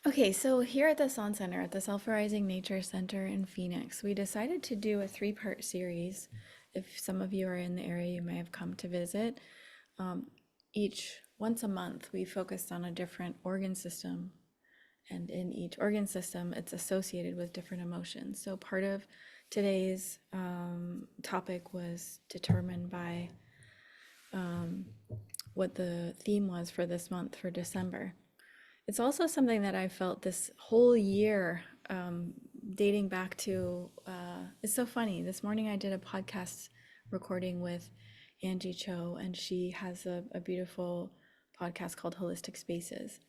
Okay, so here at the Sun Center, at the Self-Arising Nature Center in Phoenix, we decided to do a three-part series. If some of you are in the area, you may have come to visit. Um, each once a month, we focused on a different organ system, and in each organ system, it's associated with different emotions. So part of today's topic was determined by what the theme was for this month for December. It's also something that I felt this whole year, dating back to, it's so funny. This morning I did a podcast recording with Angie Cho, and she has a beautiful podcast called Holistic Spaces.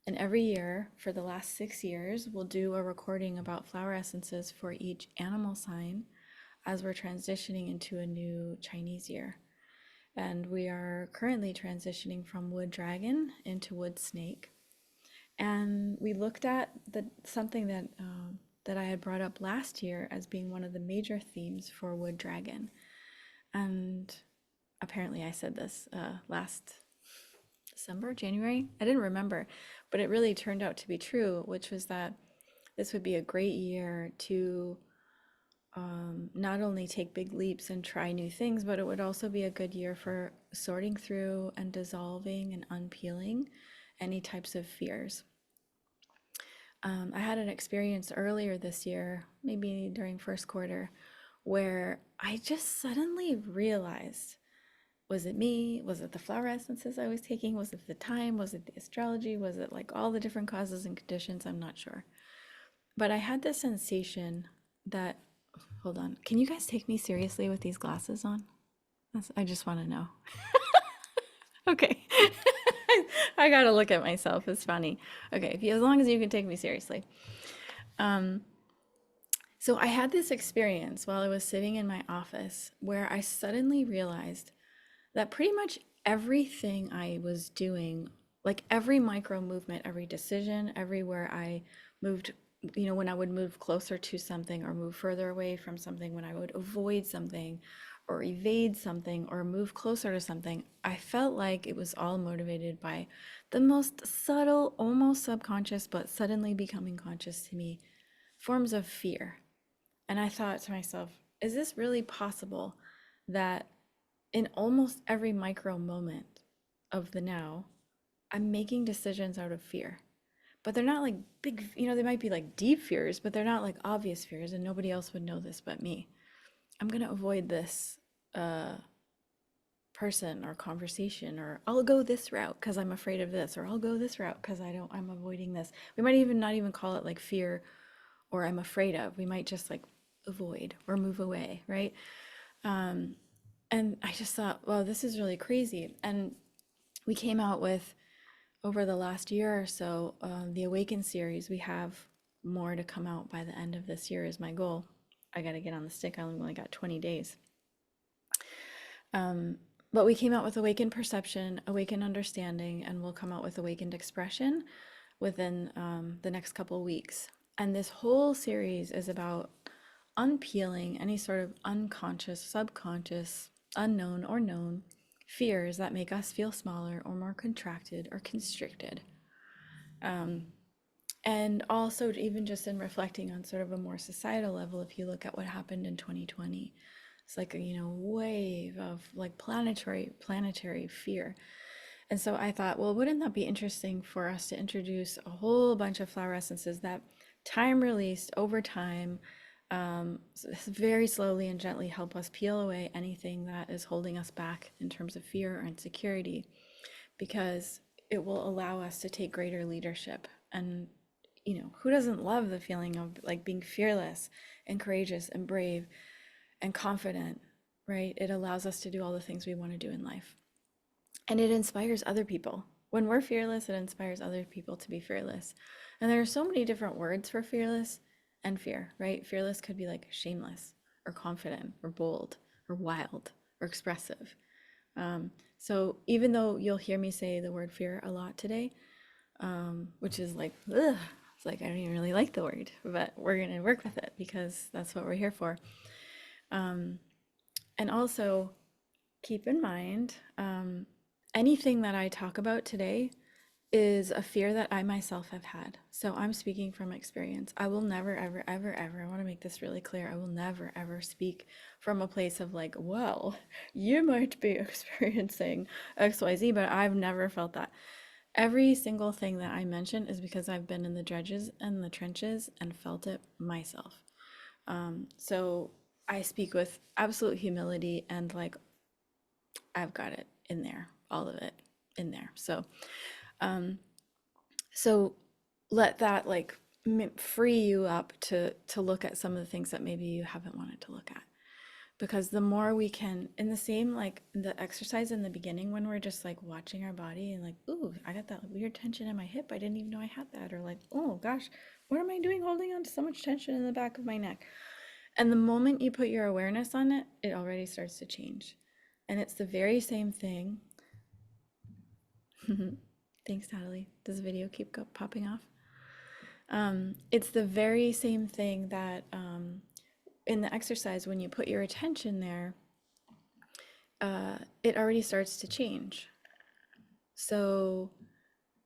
And every year for the last 6 years, we'll do a recording about flower essences for each animal sign as we're transitioning into a new Chinese year. And we are currently transitioning from wood dragon into wood snake. And we looked at something that I had brought up last year as being one of the major themes for wood dragon. And apparently I said this last December, January. I didn't remember, but it really turned out to be true, which was that this would be a great year to not only take big leaps and try new things, but it would also be a good year for sorting through and dissolving and unpeeling any types of fears. I had an experience earlier this year, maybe during first quarter, where I just suddenly realized, was it me? Was it the flower essences I was taking? Was it the time? Was it the astrology? Was it like all the different causes and conditions? I'm not sure. But I had this sensation that, hold on, can you guys take me seriously with these glasses on? I just want to know. Okay. I gotta look at myself. It's funny. Okay, as long as you can take me seriously. So I had this experience while I was sitting in my office where I suddenly realized that pretty much everything I was doing, like every micro movement, every decision, everywhere I moved, when I would move closer to something or move further away from something, when I would avoid something or evade something or move closer to something, I felt like it was all motivated by the most subtle, almost subconscious, but suddenly becoming conscious to me forms of fear. And I thought to myself, is this really possible that in almost every micro moment of the now, I'm making decisions out of fear? But they're not like big, they might be like deep fears, but they're not like obvious fears, and nobody else would know this but me. I'm going to avoid this uh, person or conversation, or I'll go this route because I'm afraid of this, or I'll go this route because I'm avoiding this. We might even not even call it like fear or I'm afraid of. We might just like avoid or move away, right? And I just thought, well, this is really crazy. And we came out with, over the last year or so, the Awaken series. We have more to come out by the end of this year is my goal. I got to get on the stick. I only got 20 days. But we came out with Awakened Perception, Awakened Understanding, and we'll come out with Awakened Expression within the next couple of weeks. And this whole series is about unpeeling any sort of unconscious, subconscious, unknown, or known fears that make us feel smaller or more contracted or constricted. And also, even just in reflecting on sort of a more societal level, if you look at what happened in 2020, it's like a wave of like planetary fear. And so I thought, well, wouldn't that be interesting for us to introduce a whole bunch of flower essences that time released over time, very slowly and gently help us peel away anything that is holding us back in terms of fear or insecurity, because it will allow us to take greater leadership. And who doesn't love the feeling of like being fearless and courageous and brave and confident, right? It allows us to do all the things we want to do in life. And it inspires other people. When we're fearless, it inspires other people to be fearless. And there are so many different words for fearless and fear, right? Fearless could be like shameless or confident or bold or wild or expressive. So even though you'll hear me say the word fear a lot today, which is like, ugh, it's like I don't even really like the word, but we're going to work with it because that's what we're here for. And also keep in mind, anything that I talk about today is a fear that I myself have had. So I'm speaking from experience. I will never, ever, ever, ever, I want to make this really clear. I will never, ever speak from a place of like, well, you might be experiencing XYZ, but I've never felt that. Every single thing that I mention is because I've been in the dredges and the trenches and felt it myself. So I speak with absolute humility and like, I've got it in there, all of it in there. So let that like free you up to look at some of the things that maybe you haven't wanted to look at, because the more we can, in the same like the exercise in the beginning when we're just like watching our body and like, ooh, I got that weird tension in my hip, I didn't even know I had that, or like, oh gosh, what am I doing holding on to so much tension in the back of my neck? And the moment you put your awareness on it, it already starts to change. And it's the very same thing. Thanks, Natalie. Does the video keep popping off? It's the very same thing that in the exercise, when you put your attention there, it already starts to change. So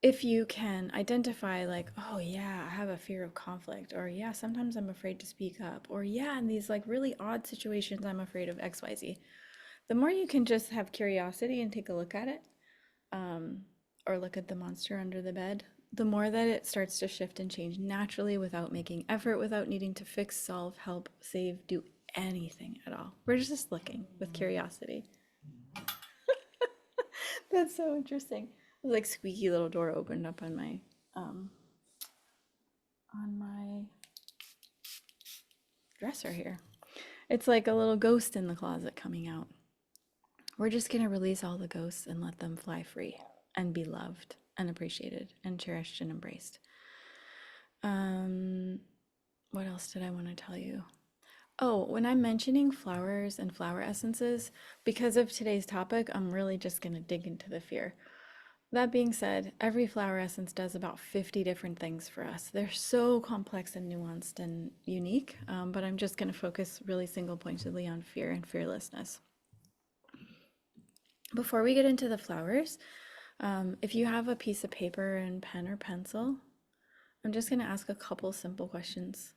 if you can identify like, oh yeah, I have a fear of conflict, or yeah, sometimes I'm afraid to speak up, or yeah, in these like really odd situations, I'm afraid of XYZ. The more you can just have curiosity and take a look at it, or look at the monster under the bed, the more that it starts to shift and change naturally without making effort, without needing to fix, solve, help, save, do anything at all. We're just looking with curiosity. That's so interesting. Like squeaky little door opened up on my dresser here. It's like a little ghost in the closet coming out. We're just gonna release all the ghosts and let them fly free and be loved and appreciated and cherished and embraced. What else did I want to tell you? Oh, when I'm mentioning flowers and flower essences, because of today's topic, I'm really just going to dig into the fear. That being said, every flower essence does about 50 different things for us. They're so complex and nuanced and unique, but I'm just going to focus really single pointedly on fear and fearlessness. Before we get into the flowers, if you have a piece of paper and pen or pencil, I'm just going to ask a couple simple questions.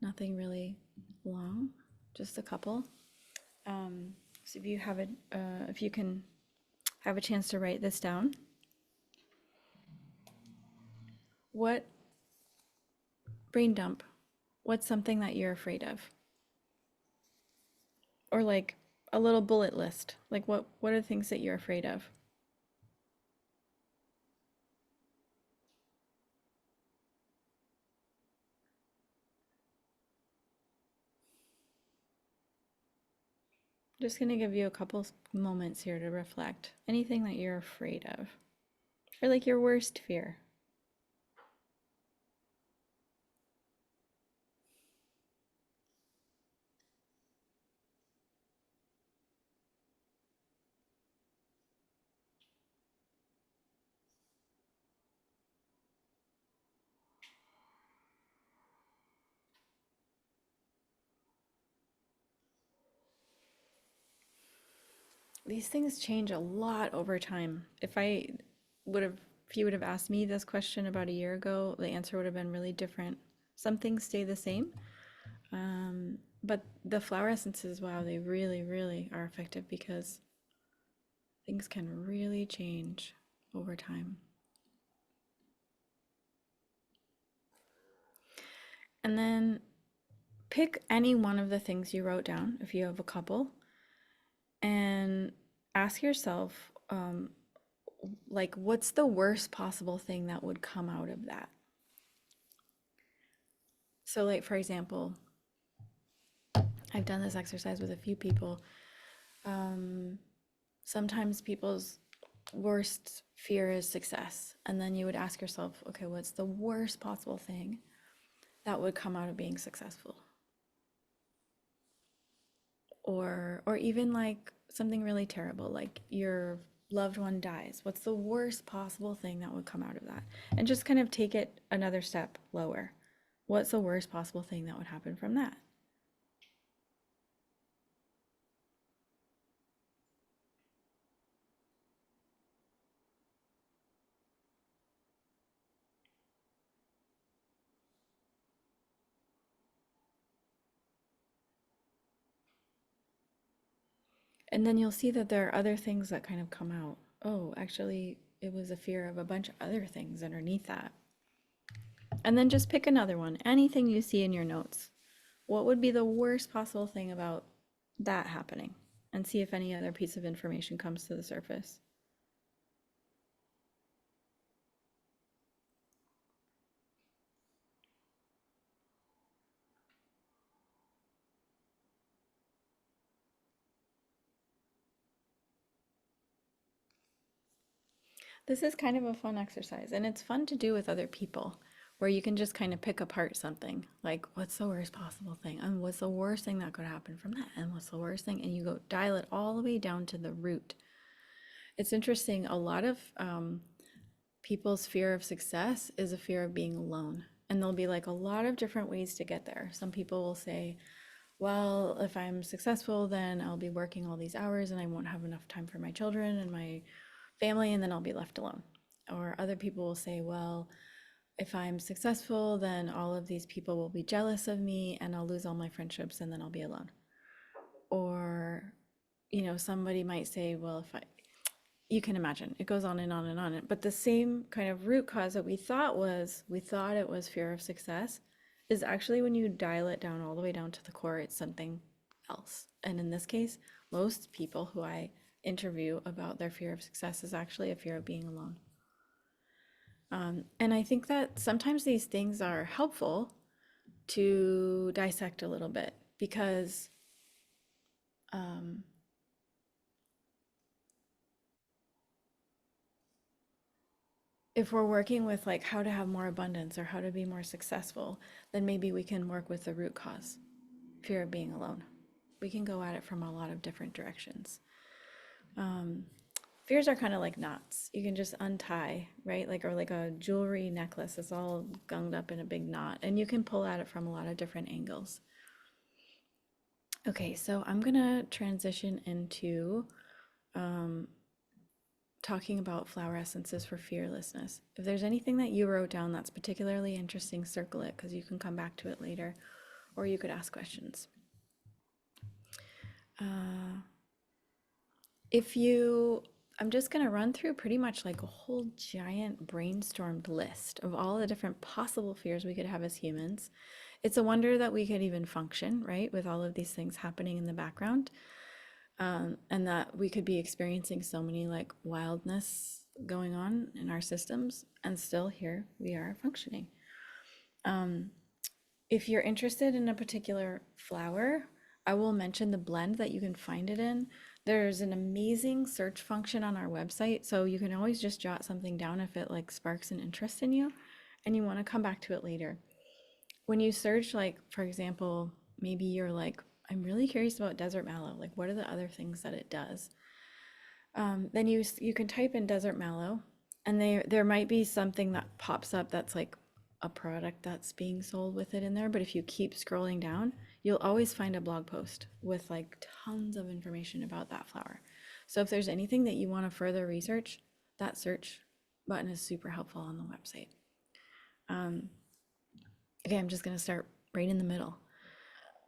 Nothing really long, just a couple. So if you have it, if you can have a chance to write this down. What, brain dump, what's something that you're afraid of? Or like a little bullet list. Like what are the things that you're afraid of? Just gonna give you a couple moments here to reflect. Anything that you're afraid of, or like your worst fear. These things change a lot over time. If you would have asked me this question about a year ago, the answer would have been really different. Some things stay the same, but the flower essences, wow, they really, really are effective because things can really change over time. And then pick any one of the things you wrote down, if you have a couple, and ask yourself, like, what's the worst possible thing that would come out of that? So, like, for example, I've done this exercise with a few people. Sometimes people's worst fear is success. And then you would ask yourself, okay, what's the worst possible thing that would come out of being successful? Or even like something really terrible, like your loved one dies. What's the worst possible thing that would come out of that? And just kind of take it another step lower. What's the worst possible thing that would happen from that? And then you'll see that there are other things that kind of come out. Oh, actually, it was a fear of a bunch of other things underneath that. And then just pick another one, anything you see in your notes. What would be the worst possible thing about that happening? And see if any other piece of information comes to the surface. This is kind of a fun exercise, and it's fun to do with other people, where you can just kind of pick apart something like, what's the worst possible thing? And what's the worst thing that could happen from that? And what's the worst thing? And you go dial it all the way down to the root. It's interesting. A lot of people's fear of success is a fear of being alone. And there'll be like a lot of different ways to get there. Some people will say, well, if I'm successful, then I'll be working all these hours and I won't have enough time for my children and my family, and then I'll be left alone. Or other people will say, well, if I'm successful, then all of these people will be jealous of me and I'll lose all my friendships and then I'll be alone. Or, somebody might say, well, you can imagine it goes on and on and on. But the same kind of root cause that we thought it was fear of success is actually, when you dial it down all the way down to the core, it's something else. And in this case, most people who I interview about their fear of success is actually a fear of being alone. And I think that sometimes these things are helpful to dissect a little bit, because if we're working with like how to have more abundance or how to be more successful, then maybe we can work with the root cause, fear of being alone. We can go at it from a lot of different directions. Fears are kind of like knots. You can just untie, right? Or like a jewelry necklace. It's all gunged up in a big knot, and you can pull at it from a lot of different angles. Okay, so I'm gonna transition into talking about flower essences for fearlessness. If there's anything that you wrote down that's particularly interesting, circle it, because you can come back to it later, or you could ask questions. I'm just going to run through pretty much like a whole giant brainstormed list of all the different possible fears we could have as humans. It's a wonder that we could even function, right, with all of these things happening in the background, and that we could be experiencing so many like wildness going on in our systems, and still here we are functioning. If you're interested in a particular flower, I will mention the blend that you can find it in. There's an amazing search function on our website, so you can always just jot something down if it like sparks an interest in you and you want to come back to it later. When you search, like for example, maybe you're like, I'm really curious about desert mallow, like what are the other things that it does? Then you can type in desert mallow, and there might be something that pops up that's like a product that's being sold with it in there. But if you keep scrolling down, you'll always find a blog post with like tons of information about that flower. So if there's anything that you want to further research, that search button is super helpful on the website. Okay, I'm just going to start right in the middle.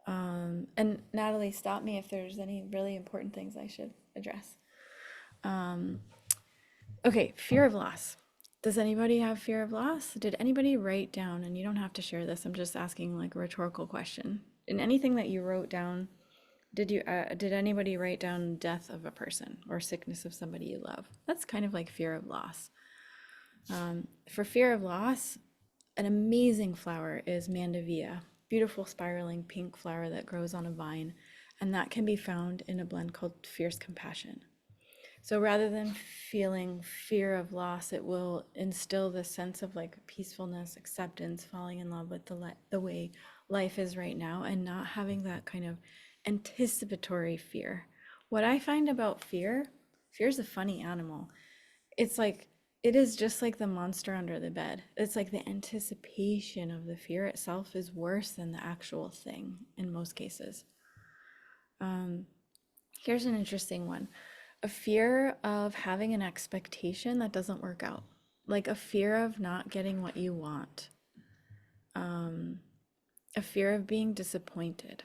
And Natalie, stop me if there's any really important things I should address. Okay, fear of loss. Does anybody have fear of loss? Did anybody write down, and you don't have to share this, I'm just asking like a rhetorical question. In anything that you wrote down, did anybody write down death of a person or sickness of somebody you love? That's kind of like fear of loss. For fear of loss, an amazing flower is Mandevilla, beautiful spiraling pink flower that grows on a vine, and that can be found in a blend called Fierce Compassion. So rather than feeling fear of loss, it will instill this sense of like peacefulness, acceptance, falling in love with the way life is right now, and not having that kind of anticipatory fear. What I find about fear is a funny animal. It's like, it is just like the monster under the bed. It's like the anticipation of the fear itself is worse than the actual thing in most cases. Here's an interesting one. A fear of having an expectation that doesn't work out, like a fear of not getting what you want, a fear of being disappointed,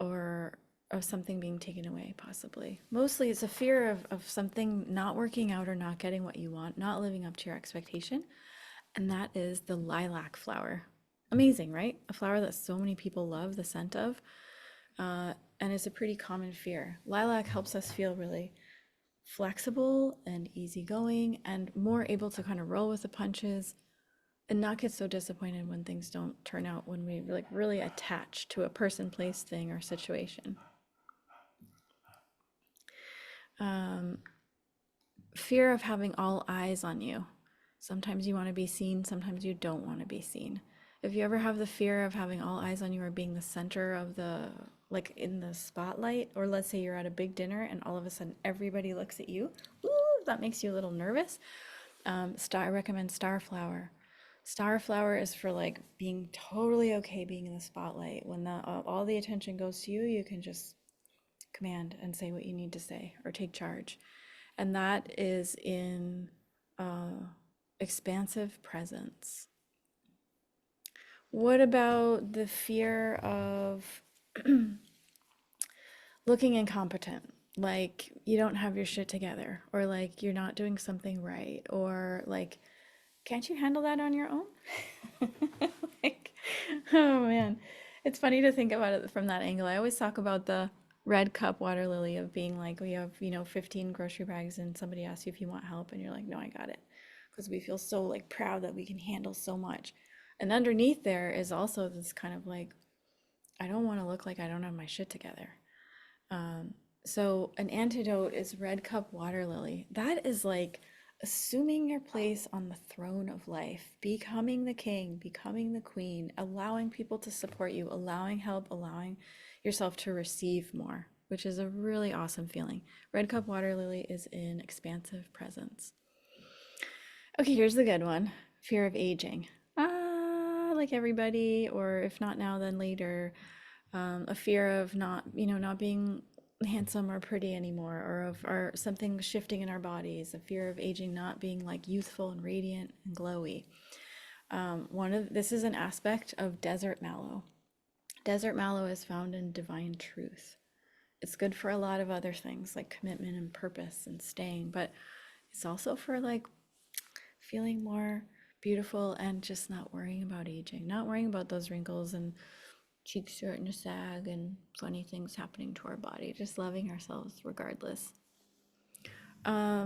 or of something being taken away, possibly. Mostly it's a fear of something not working out or not getting what you want, not living up to your expectation. And that is the lilac flower. Amazing, right? A flower that so many people love the scent of. And it's a pretty common fear. Lilac helps us feel really flexible and easygoing and more able to kind of roll with the punches and not get so disappointed when things don't turn out, when we like really attach to a person, place, thing, or situation. Fear of having all eyes on you. Sometimes you want to be seen, sometimes you don't want to be seen. If you ever have the fear of having all eyes on you or being the center of the, like in the spotlight, or let's say you're at a big dinner and all of a sudden everybody looks at you, ooh, that makes you a little nervous. I recommend Starflower. Starflower is for like being totally okay being in the spotlight. When all the attention goes to you, you can just command and say what you need to say or take charge. And that is in expansive presence. What about the fear of looking incompetent? Like you don't have your shit together, or like you're not doing something right, or like, can't you handle that on your own? Like, oh man. It's funny to think about it from that angle. I always talk about the red cup water lily of being like, we have, 15 grocery bags and somebody asks you if you want help and you're like, no, I got it. Because we feel so like proud that we can handle so much. And underneath there is also this kind of like, I don't want to look like I don't have my shit together. So an antidote is red cup water lily. That is like assuming your place on the throne of life, becoming the king, becoming the queen, allowing people to support you, allowing help, allowing yourself to receive more, which is a really awesome feeling. Red cup water lily is in expansive presence. Okay, here's the good one. Fear of aging. Like everybody, or if not now, then later. A fear of not being handsome or pretty anymore, or something shifting in our bodies, a fear of aging, not being like youthful and radiant and glowy. This is an aspect of desert mallow. Desert mallow is found in divine truth. It's good for a lot of other things like commitment and purpose and staying, but it's also for like feeling more beautiful and just not worrying about aging, not worrying about those wrinkles and cheeks starting to sag and funny things happening to our body, just loving ourselves regardless.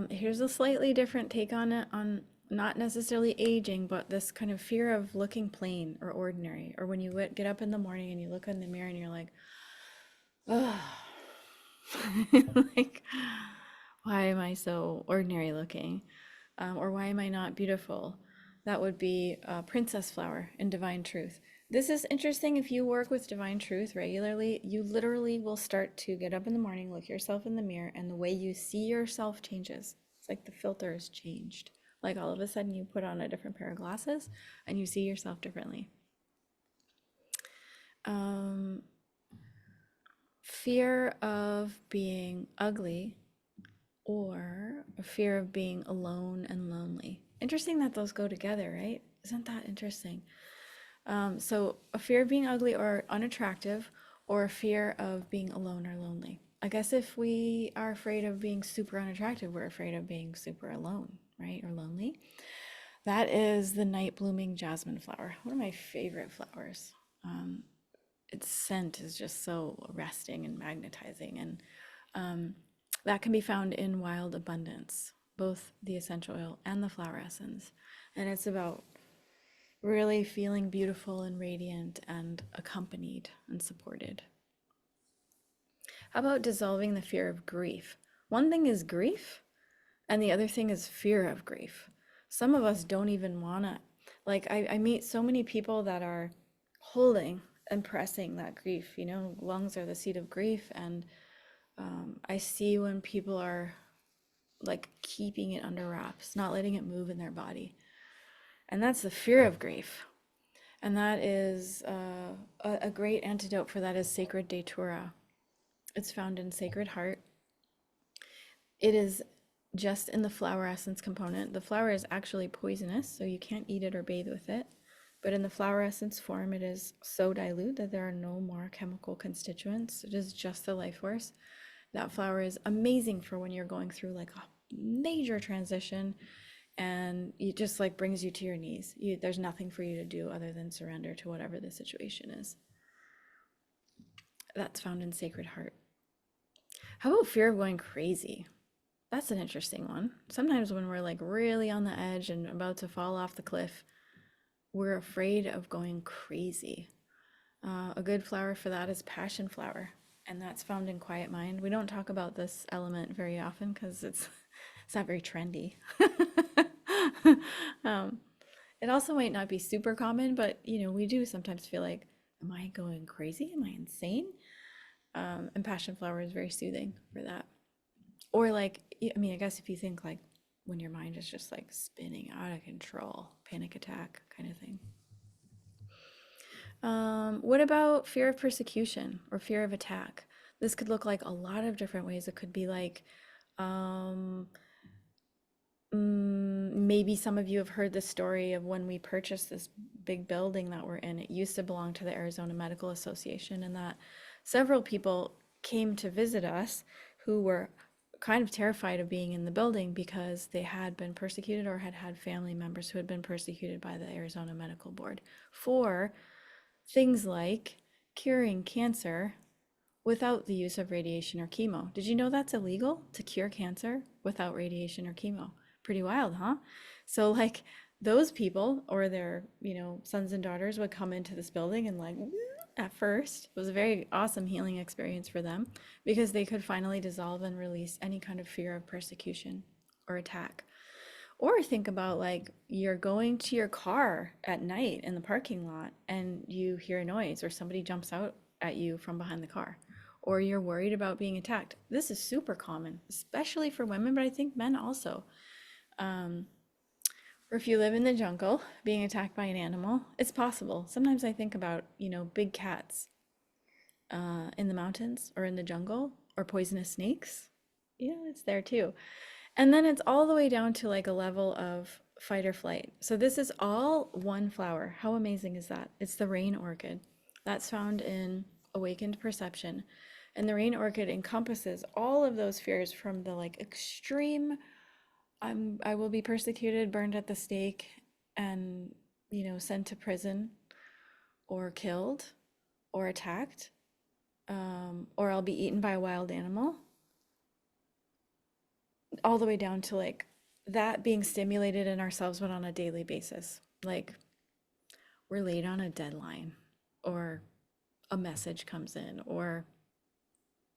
Here's a slightly different take on it, on not necessarily aging, but this kind of fear of looking plain or ordinary, or when you get up in the morning and you look in the mirror and you're like, oh, like, why am I so ordinary looking? Or why am I not beautiful? That would be princess flower in divine truth. This is interesting. If you work with divine truth regularly, you literally will start to get up in the morning, look yourself in the mirror, and the way you see yourself changes. It's like the filter is changed. Like all of a sudden you put on a different pair of glasses and you see yourself differently. Fear of being ugly, or a fear of being alone and lonely. Interesting that those go together, right? Isn't that interesting? So a fear of being ugly or unattractive, or a fear of being alone or lonely. I guess if we are afraid of being super unattractive, we're afraid of being super alone, right? Or lonely. That is the night blooming jasmine flower, one of my favorite flowers. Its scent is just so arresting and magnetizing, and that can be found in wild abundance, both the essential oil and the flower essence. And it's about really feeling beautiful and radiant and accompanied and supported. How about dissolving the fear of grief? One thing is grief, and the other thing is fear of grief. Some of us don't even want to, like, I meet so many people that are holding and pressing that grief. Lungs are the seat of grief, and I see when people are like keeping it under wraps, not letting it move in their body. And that's the fear of grief. And that is a great antidote for that is sacred datura. It's found in Sacred Heart. It is just in the flower essence component. The flower is actually poisonous, so you can't eat it or bathe with it. but in the flower essence form, it is so dilute that there are no more chemical constituents. It is just the life force. That flower is amazing for when you're going through like a major transition and it just like brings you to your knees. There's nothing for you to do other than surrender to whatever the situation is. That's found in Sacred Heart. How about fear of going crazy? That's an interesting one. Sometimes when we're like really on the edge and about to fall off the cliff, we're afraid of going crazy. A good flower for that is passion flower, and that's found in Quiet Mind. We don't talk about this element very often because it's not very trendy. um, it also might not be super common, but we do sometimes feel like, am I going crazy? Am I insane? And passion flower is very soothing for that. Or like, I mean, I guess if you think like when your mind is just like spinning out of control, panic attack kind of thing. What about fear of persecution or fear of attack? This could look like a lot of different ways. It could be like, maybe some of you have heard the story of when we purchased this big building that we're in. It used to belong to the Arizona Medical Association, and that several people came to visit us who were kind of terrified of being in the building because they had been persecuted or had had family members who had been persecuted by the Arizona Medical Board for things like curing cancer without the use of radiation or chemo. Did you know that's illegal to cure cancer without radiation or chemo? Pretty wild, huh? So like those people or their, sons and daughters would come into this building and like at first it was a very awesome healing experience for them because they could finally dissolve and release any kind of fear of persecution or attack. Or think about like you're going to your car at night in the parking lot and you hear a noise or somebody jumps out at you from behind the car, or you're worried about being attacked. This is super common, especially for women, but I think men also. Or if you live in the jungle, being attacked by an animal, it's possible. Sometimes I think about, big cats in the mountains or in the jungle, or poisonous snakes. Yeah, it's there too. And then it's all the way down to like a level of fight or flight. So this is all one flower. How amazing is that? It's the rain orchid. That's found in Awakened Perception. And the rain orchid encompasses all of those fears from the like extreme, I will be persecuted, burned at the stake, and sent to prison or killed or attacked, or I'll be eaten by a wild animal, all the way down to like that being stimulated in ourselves but on a daily basis. Like we're late on a deadline, or a message comes in, or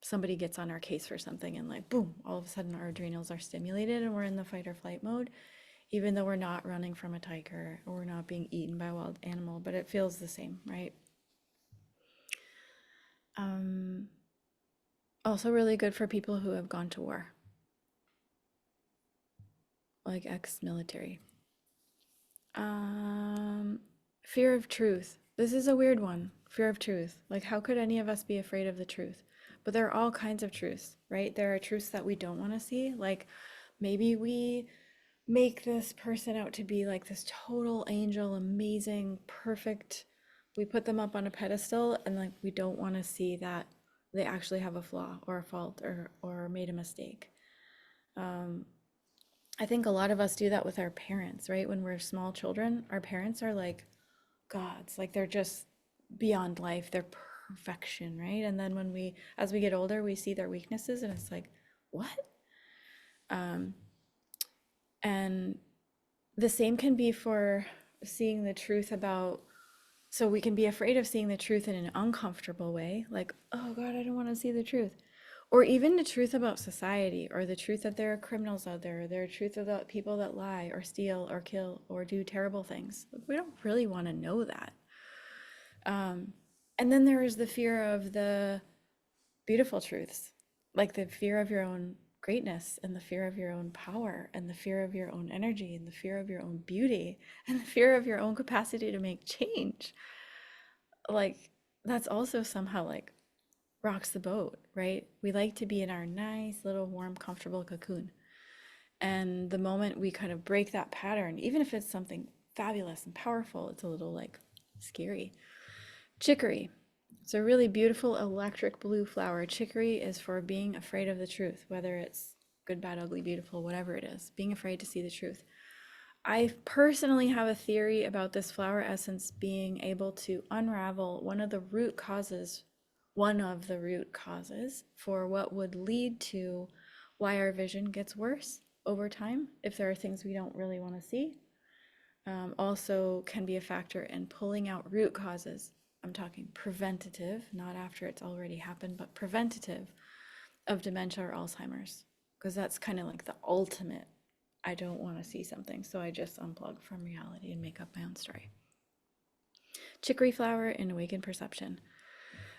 somebody gets on our case for something, and like boom, all of a sudden our adrenals are stimulated and we're in the fight or flight mode, even though we're not running from a tiger or we're not being eaten by a wild animal, but it feels the same, right? Also really good for people who have gone to war, like ex-military. Fear of truth. This is a weird one. Fear of truth. Like, how could any of us be afraid of the truth? But there are all kinds of truths, right? There are truths that we don't want to see. Like, maybe we make this person out to be like this total angel, amazing, perfect. We put them up on a pedestal, and like we don't want to see that they actually have a flaw or a fault or made a mistake. I think a lot of us do that with our parents, right? When we're small children, our parents are like gods, like they're just beyond life, they're perfection, right? And then as we get older, we see their weaknesses and it's like, what? And the same can be for seeing the truth about, so we can be afraid of seeing the truth in an uncomfortable way, like, oh God, I don't want to see the truth. Or even the truth about society, or the truth that there are criminals out there, or there are truth about people that lie or steal or kill or do terrible things. We don't really want to know that. And then there is the fear of the beautiful truths, like the fear of your own greatness and the fear of your own power and the fear of your own energy and the fear of your own beauty and the fear of your own capacity to make change. Like that's also somehow like rocks the boat, right? We like to be in our nice little warm comfortable cocoon, and the moment we kind of break that pattern, even if it's something fabulous and powerful. It's a little like scary. Chicory. It's a really beautiful electric blue flower. Chicory is for being afraid of the truth, whether it's good, bad, ugly, beautiful, whatever it is, being afraid to see the truth. I personally have a theory about this flower essence being able to unravel one of the root causes for what would lead to why our vision gets worse over time if there are things we don't really want to see. Also can be a factor in pulling out root causes. I'm talking preventative, not after it's already happened, but preventative of dementia or Alzheimer's, because that's kind of like the ultimate. I don't want to see something, so I just unplug from reality and make up my own story. Chicory flower in awakened perception.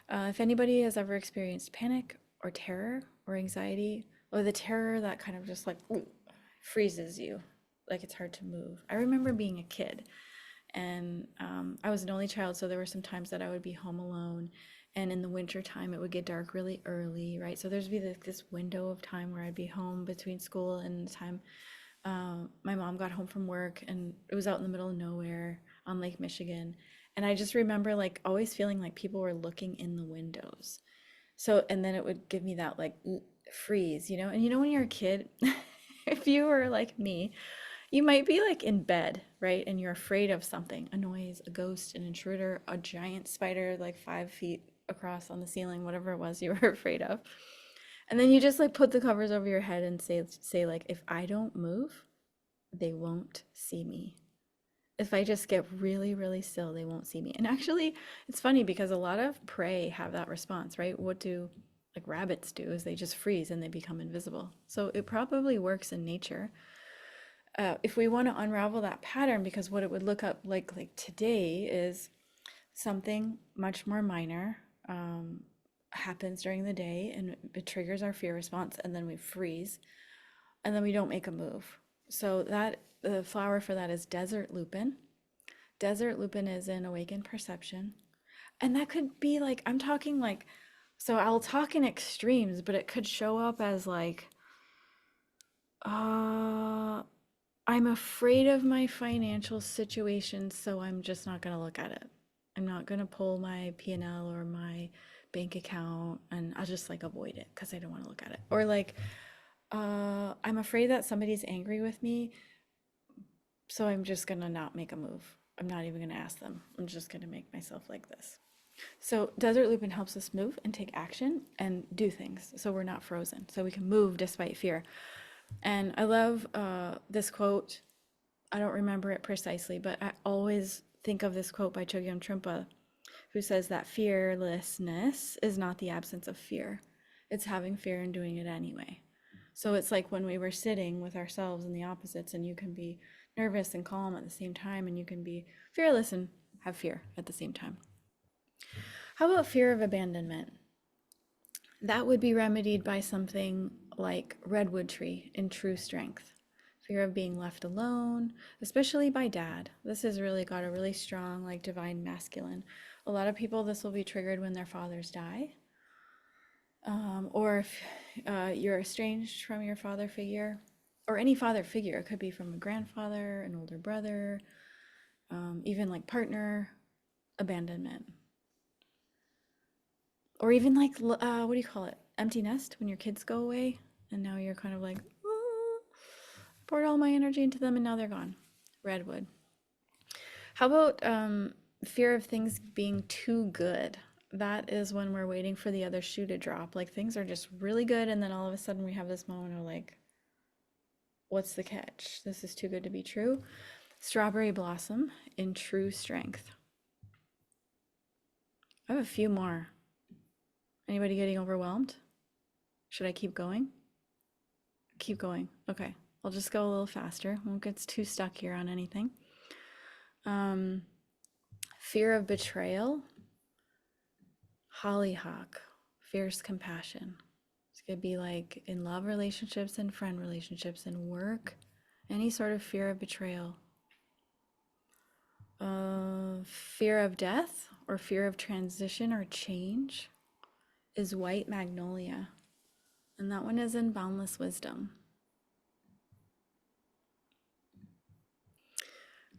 If anybody has ever experienced panic or terror or anxiety, or the terror that kind of just like freezes you, like it's hard to move. I remember being a kid, and I was an only child, so there were some times that I would be home alone, and in the winter time it would get dark really early, right? So there'd be this window of time where I'd be home between school and the time my mom got home from work, and it was out in the middle of nowhere on Lake Michigan. And I just remember like always feeling like people were looking in the windows. So, and then it would give me that like freeze, you know? And you know, when you're a kid, if you were like me, you might be like in bed, right? And you're afraid of something, a noise, a ghost, an intruder, a giant spider like 5 feet across on the ceiling, whatever it was you were afraid of. And then you just like put the covers over your head and say like, if I don't move, they won't see me. If I just get really, really still, they won't see me. And actually, it's funny because a lot of prey have that response, right? What do like rabbits do is they just freeze and they become invisible. So it probably works in nature. If we want to unravel that pattern, because what it would look up like today is something much more minor happens during the day and it triggers our fear response, and then we freeze and then we don't make a move. So that the flower for that is desert lupin. Desert lupin is in awakened perception. And that could be like, I'm talking like, so I'll talk in extremes, but it could show up as like, I'm afraid of my financial situation, so I'm just not going to look at it. I'm not going to pull my P&L or my bank account, and I'll just like avoid it because I don't want to look at it. Or like, I'm afraid that somebody's angry with me, so I'm just going to not make a move. I'm not even going to ask them. I'm just going to make myself like this. So desert lupin helps us move and take action and do things, so we're not frozen, so we can move despite fear. And I love this quote. I don't remember it precisely, but I always think of this quote by Chogyam Trungpa, who says that fearlessness is not the absence of fear. It's having fear and doing it anyway. So it's like when we were sitting with ourselves and the opposites, and you can be nervous and calm at the same time, and you can be fearless and have fear at the same time. How about fear of abandonment? That would be remedied by something like redwood tree in true strength. Fear of being left alone, especially by dad. This has really got a really strong, like divine masculine. A lot of people, this will be triggered when their fathers die. Or if you're estranged from your father figure, or any father figure. It could be from a grandfather, an older brother, even like partner, abandonment. Or even like, what do you call it? Empty nest, when your kids go away and now you're kind of like, poured all my energy into them and now they're gone. Redwood. How about fear of things being too good? That is when we're waiting for the other shoe to drop. Like things are just really good, and then all of a sudden we have this moment of like, what's the catch? This is too good to be true. Strawberry blossom in true strength. I have a few more. Anybody getting overwhelmed? Should I keep going? Keep going. Okay, I'll just go a little faster. Won't get too stuck here on anything. Fear of betrayal. Hollyhock. Fierce compassion. It's gonna be like in love relationships and friend relationships and work. Any sort of fear of betrayal. Fear of death or fear of transition or change is white magnolia. And that one is in boundless wisdom.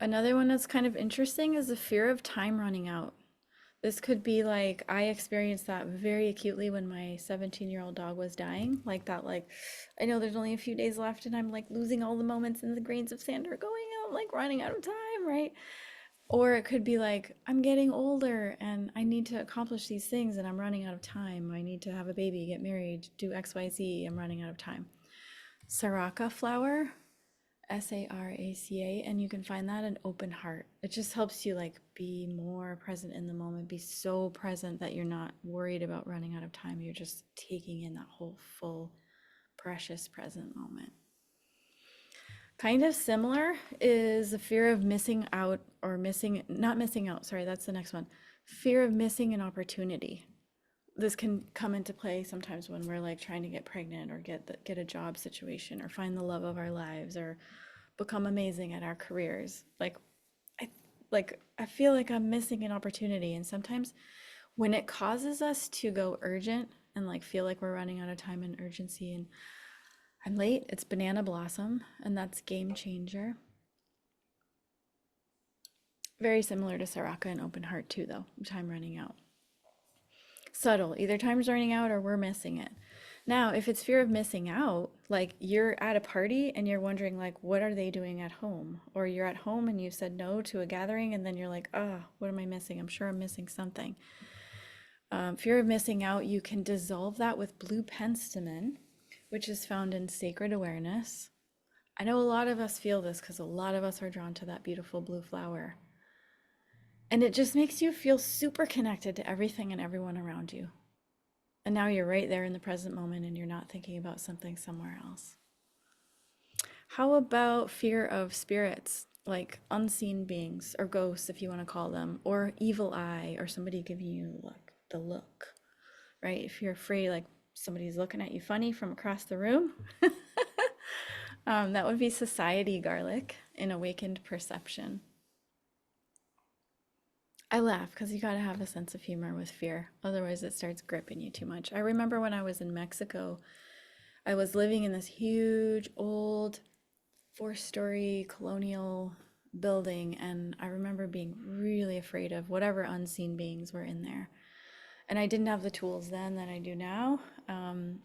Another one that's kind of interesting is the fear of time running out. This could be like I experienced that very acutely when my 17-year-old dog was dying. Like that, like I know there's only a few days left and I'm like losing all the moments and the grains of sand are going out, like running out of time, right? Or it could be like I'm getting older and I need to accomplish these things and I'm running out of time. I need to have a baby, get married, do XYZ. I'm running out of time. Saraka flower, Saraca, and you can find that in open heart. It just helps you like be more present in the moment, be so present that you're not worried about running out of time. You're just taking in that whole full, precious present moment. Kind of similar is the fear of missing out or not missing out, sorry, that's the next one. Fear of missing an opportunity. This can come into play sometimes when we're like trying to get pregnant or get a job situation or find the love of our lives or become amazing at our careers. I I feel like I'm missing an opportunity, and sometimes when it causes us to go urgent and like feel like we're running out of time and urgency and I'm late, it's banana blossom, and that's game changer. Very similar to Saraka and open heart too, though. Time running out. Subtle, either time's running out or we're missing it. Now, if it's fear of missing out, like you're at a party and you're wondering like what are they doing at home? Or you're at home and you said no to a gathering and then you're like, oh, what am I missing? I'm sure I'm missing something. Fear of missing out, you can dissolve that with blue penstemon, which is found in sacred awareness. I know a lot of us feel this because a lot of us are drawn to that beautiful blue flower. And it just makes you feel super connected to everything and everyone around you. And now you're right there in the present moment and you're not thinking about something somewhere else. How about fear of spirits, like unseen beings or ghosts, if you want to call them, or evil eye or somebody giving you the look, right? If you're afraid, like somebody's looking at you funny from across the room, that would be society garlic in awakened perception. I laugh because you got to have a sense of humor with fear. Otherwise, it starts gripping you too much. I remember when I was in Mexico, I was living in this huge old 4-story colonial building, and I remember being really afraid of whatever unseen beings were in there. And I didn't have the tools then that I do now. And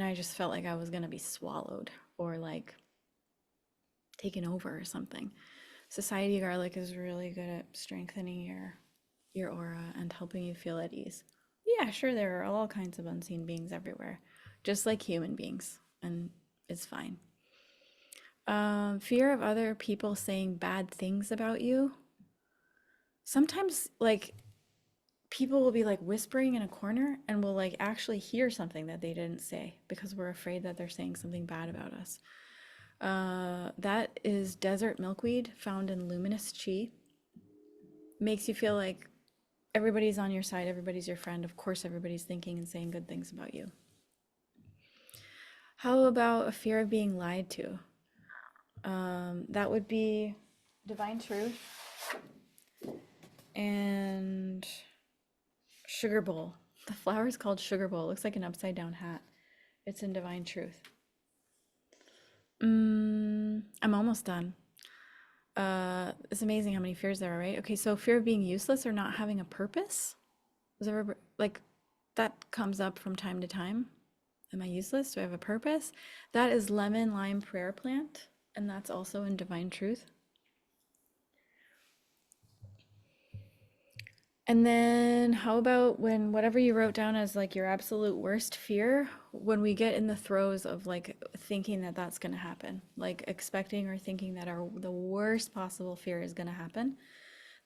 I just felt like I was going to be swallowed or like taken over or something. Society garlic is really good at strengthening your aura and helping you feel at ease. Yeah, sure, there are all kinds of unseen beings everywhere, just like human beings, and it's fine. Fear of other people saying bad things about you. Sometimes, like, people will be like whispering in a corner and we'll like actually hear something that they didn't say because we're afraid that they're saying something bad about us. That is desert milkweed found in luminous chi. Makes you feel like everybody's on your side, everybody's your friend. Of course, everybody's thinking and saying good things about you. How about a fear of being lied to? That would be divine truth and sugar bowl. The flower is called sugar bowl. It looks like an upside down hat. It's in divine truth. I'm almost done. It's amazing how many fears there are, right? Okay, so fear of being useless or not having a purpose. Is there like that comes up from time to time? Am I useless? Do I have a purpose? That is lemon lime prayer plant, and that's also in divine truth. And then how about when whatever you wrote down as like your absolute worst fear, when we get in the throes of like thinking that that's going to happen, like expecting or thinking that the worst possible fear is going to happen,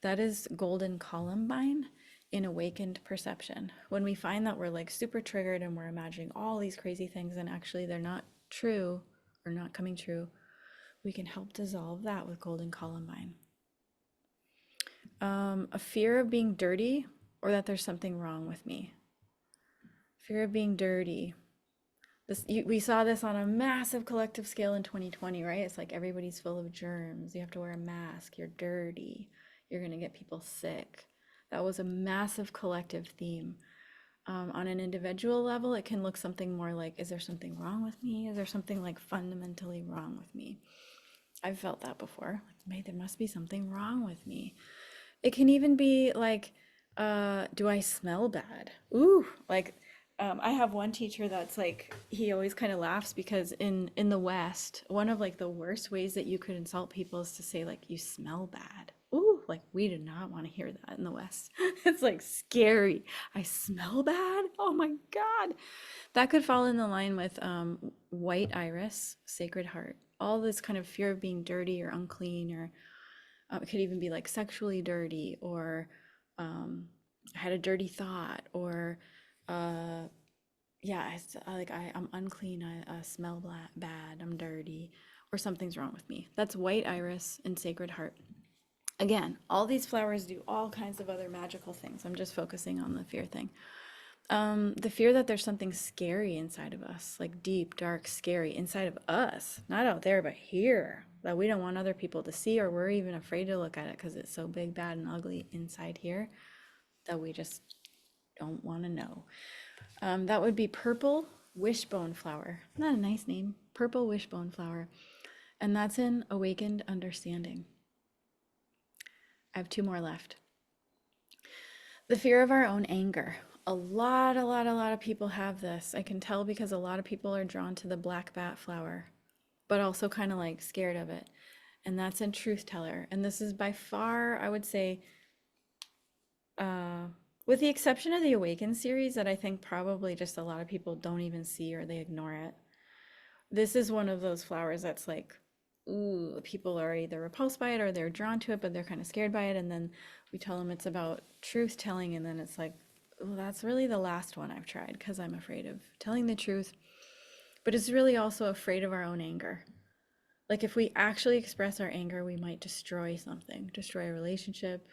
that is golden columbine in awakened perception. When we find that we're like super triggered and we're imagining all these crazy things and actually they're not true or not coming true, we can help dissolve that with golden columbine. A fear of being dirty or that there's something wrong with me. Fear of being dirty. We saw this on a massive collective scale in 2020, right? It's like everybody's full of germs. You have to wear a mask. You're dirty. You're going to get people sick. That was a massive collective theme. On an individual level, it can look something more like, is there something wrong with me? Is there something like fundamentally wrong with me? I've felt that before. Like, maybe there must be something wrong with me. It can even be like, do I smell bad? Ooh, like I have one teacher that's like he always kind of laughs because in the West, one of like the worst ways that you could insult people is to say like you smell bad. Ooh, like we do not want to hear that in the West. It's like scary. I smell bad? Oh my God. That could fall in the line with white iris, sacred heart. All this kind of fear of being dirty or unclean, or it could even be like sexually dirty, or I had a dirty thought, or uh, yeah, it's like I'm unclean, I smell bad, I'm dirty, or something's wrong with me. That's white iris and sacred heart. Again, all these flowers do all kinds of other magical things. I'm just focusing on the fear thing. The fear that there's something scary inside of us, like deep, dark, scary inside of us, not out there, but here, that we don't want other people to see, or we're even afraid to look at it because it's so big, bad, and ugly inside here that we just don't want to know. That would be purple wishbone flower. Isn't that a nice name? Purple wishbone flower. And that's in awakened understanding. I have two more left. The fear of our own anger. A lot of people have this. I can tell because a lot of people are drawn to the black bat flower, but also kind of like scared of it. And that's in Truth Teller. And this is by far, I would say, with the exception of the Awaken series that I think probably just a lot of people don't even see or they ignore it. This is one of those flowers that's like, ooh, people are either repulsed by it or they're drawn to it, but they're kind of scared by it. And then we tell them it's about truth telling, and then it's like, well, that's really the last one I've tried because I'm afraid of telling the truth. But it's really also afraid of our own anger. Like if we actually express our anger, we might destroy something, destroy a relationship,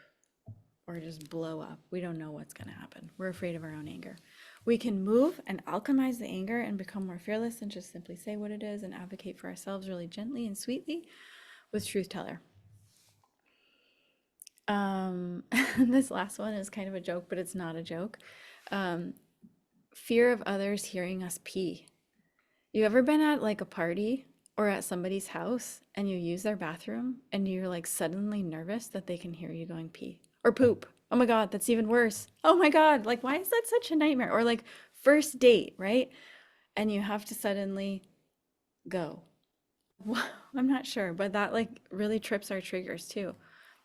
or just blow up. We don't know what's going to happen. We're afraid of our own anger. We can move and alchemize the anger and become more fearless and just simply say what it is and advocate for ourselves really gently and sweetly with Truth Teller. This last one is kind of a joke, but it's not a joke. Fear of others hearing us pee. You ever been at like a party or at somebody's house and you use their bathroom and you're like suddenly nervous that they can hear you going pee or poop? Oh my God, that's even worse. Oh my God, like why is that such a nightmare? Or like first date, right? And you have to suddenly go. I'm not sure, but that like really trips our triggers too.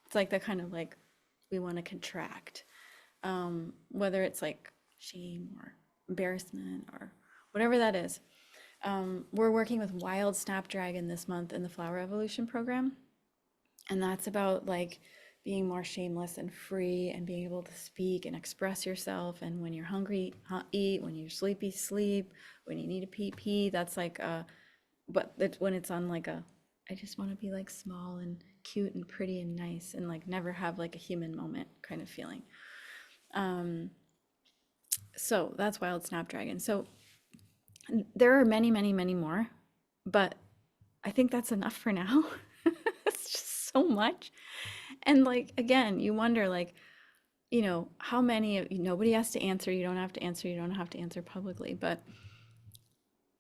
It's like the kind of like we want to contract, whether it's like shame or embarrassment or whatever that is. We're working with Wild Snapdragon this month in the Flower Evolution program. And that's about like being more shameless and free and being able to speak and express yourself. And when you're hungry, eat. When you're sleepy, sleep. When you need to pee, pee. That's like, but that's when it's on like a, I just want to be like small and cute and pretty and nice and like never have like a human moment kind of feeling. So that's Wild Snapdragon. So there are many, many, many more, but I think that's enough for now. It's just so much. And like, again, you wonder like, you know, how many, nobody has to answer. You don't have to answer. You don't have to answer publicly, but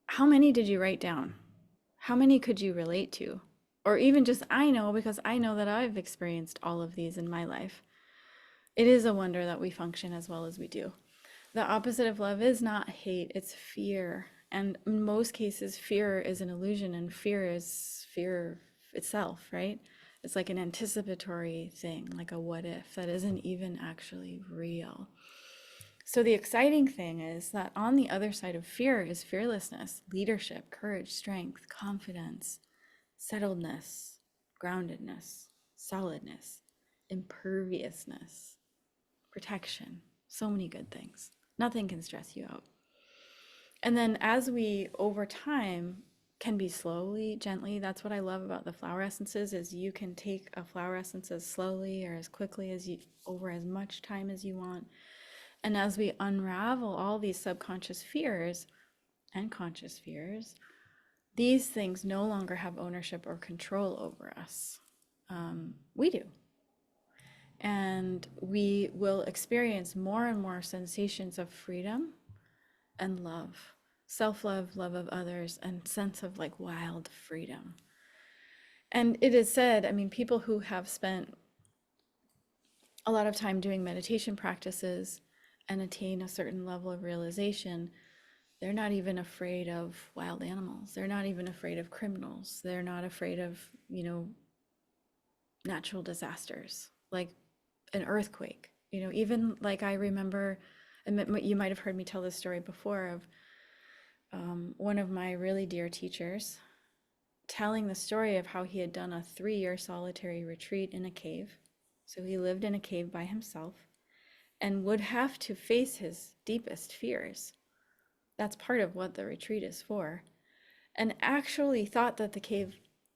how many did you write down? How many could you relate to? Or even just, I know, because I know that I've experienced all of these in my life. It is a wonder that we function as well as we do. The opposite of love is not hate, it's fear. And in most cases, fear is an illusion, and fear is fear itself, right? It's like an anticipatory thing, like a what if that isn't even actually real. So the exciting thing is that on the other side of fear is fearlessness, leadership, courage, strength, confidence, settledness, groundedness, solidness, imperviousness, protection, so many good things. Nothing can stress you out. And then as we over time can be slowly, gently, that's what I love about the flower essences is you can take a flower essence as slowly or as quickly as you, over as much time as you want. And as we unravel all these subconscious fears and conscious fears, these things no longer have ownership or control over us. We do. And we will experience more and more sensations of freedom and love, self-love, love of others, and sense of like wild freedom. And it is said, I mean, people who have spent a lot of time doing meditation practices and attain a certain level of realization, they're not even afraid of wild animals. They're not even afraid of criminals. They're not afraid of, natural disasters like an earthquake. Even like I remember, and you might have heard me tell this story before of one of my really dear teachers telling the story of how he had done a 3-year solitary retreat in a cave. So he lived in a cave by himself and would have to face his deepest fears. That's part of what the retreat is for. And actually thought that the cave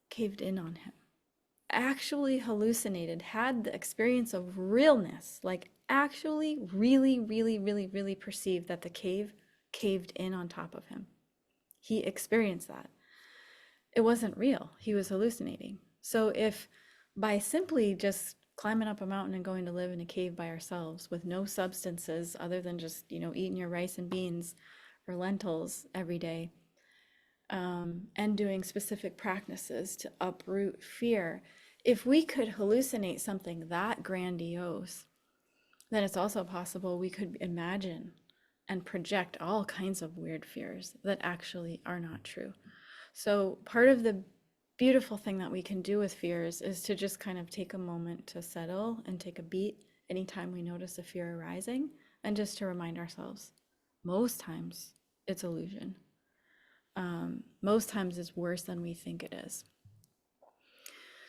caved in on him. Actually hallucinated, had the experience of realness, like actually really, really, really, really perceived that the cave caved in on top of him. He experienced that. It wasn't real. He was hallucinating. So if by simply just climbing up a mountain and going to live in a cave by ourselves with no substances other than just, eating your rice and beans or lentils every day, and doing specific practices to uproot fear, if we could hallucinate something that grandiose, then it's also possible we could imagine and project all kinds of weird fears that actually are not true. So part of the beautiful thing that we can do with fears is to just kind of take a moment to settle and take a beat anytime we notice a fear arising, and just to remind ourselves, most times it's illusion. Most times it's worse than we think it is.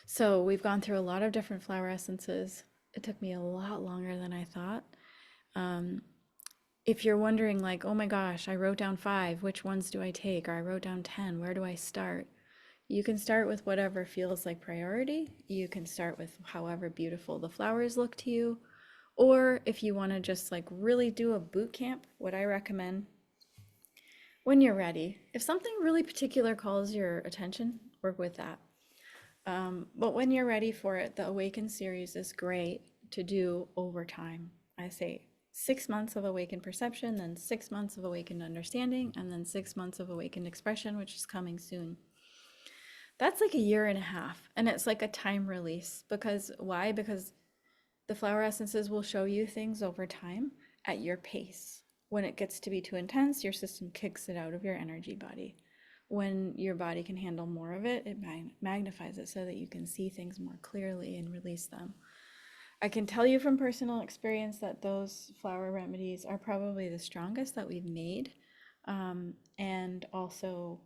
So we've gone through a lot of different flower essences. It took me a lot longer than I thought. If you're wondering like, oh my gosh, I wrote down 5, which ones do I take? Or I wrote down 10, where do I start? You can start with whatever feels like priority. You can start with however beautiful the flowers look to you. Or if you want to just like really do a boot camp, what I recommend, when you're ready, if something really particular calls your attention, work with that. But when you're ready for it, the Awaken series is great to do over time. I say 6 months of awakened perception, then 6 months of awakened understanding, and then 6 months of awakened expression, which is coming soon. That's like a year and a half, and it's like a time release. Because why? Because the flower essences will show you things over time at your pace. When it gets to be too intense, your system kicks it out of your energy body. When your body can handle more of it, it magnifies it so that you can see things more clearly and release them. I can tell you from personal experience that those flower remedies are probably the strongest that we've made, and also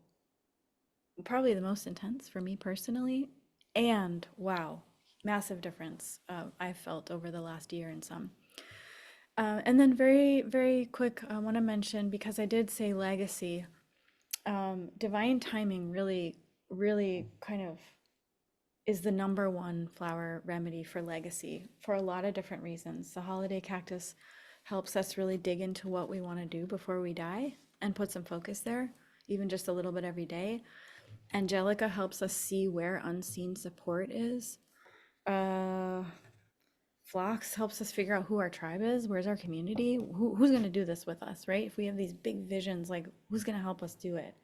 probably the most intense for me personally. And wow, massive difference I've felt over the last year and some. And then very, very quick, I want to mention, because I did say legacy, divine timing really, really kind of is the number one flower remedy for legacy for a lot of different reasons. The holiday cactus helps us really dig into what we want to do before we die and put some focus there, even just a little bit every day. Angelica helps us see where unseen support is. Phlox helps us figure out who our tribe is, where's our community, who's going to do this with us, right? If we have these big visions, like who's going to help us do it?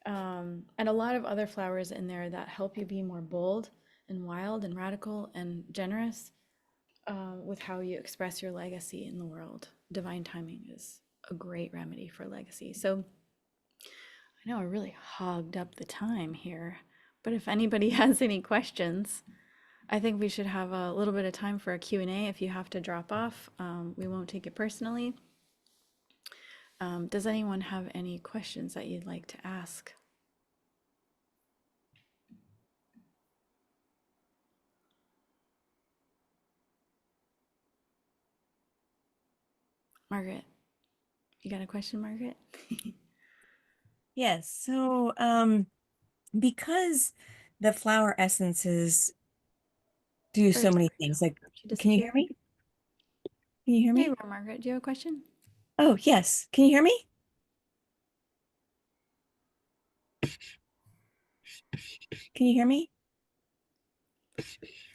And a lot of other flowers in there that help you be more bold and wild and radical and generous with how you express your legacy in the world. Divine timing is a great remedy for legacy. So I know I really hogged up the time here, but if anybody has any questions, I think we should have a little bit of time for a Q&A. If you have to drop off, we won't take it personally. Does anyone have any questions that you'd like to ask? Margaret, you got a question, Margaret? Yes. So, because the flower essences do so many things, like, She can you disappeared. hear me? Can you hear There you me? are, Margaret. Do you have a question? Oh, yes. Can you hear me? Can you hear me?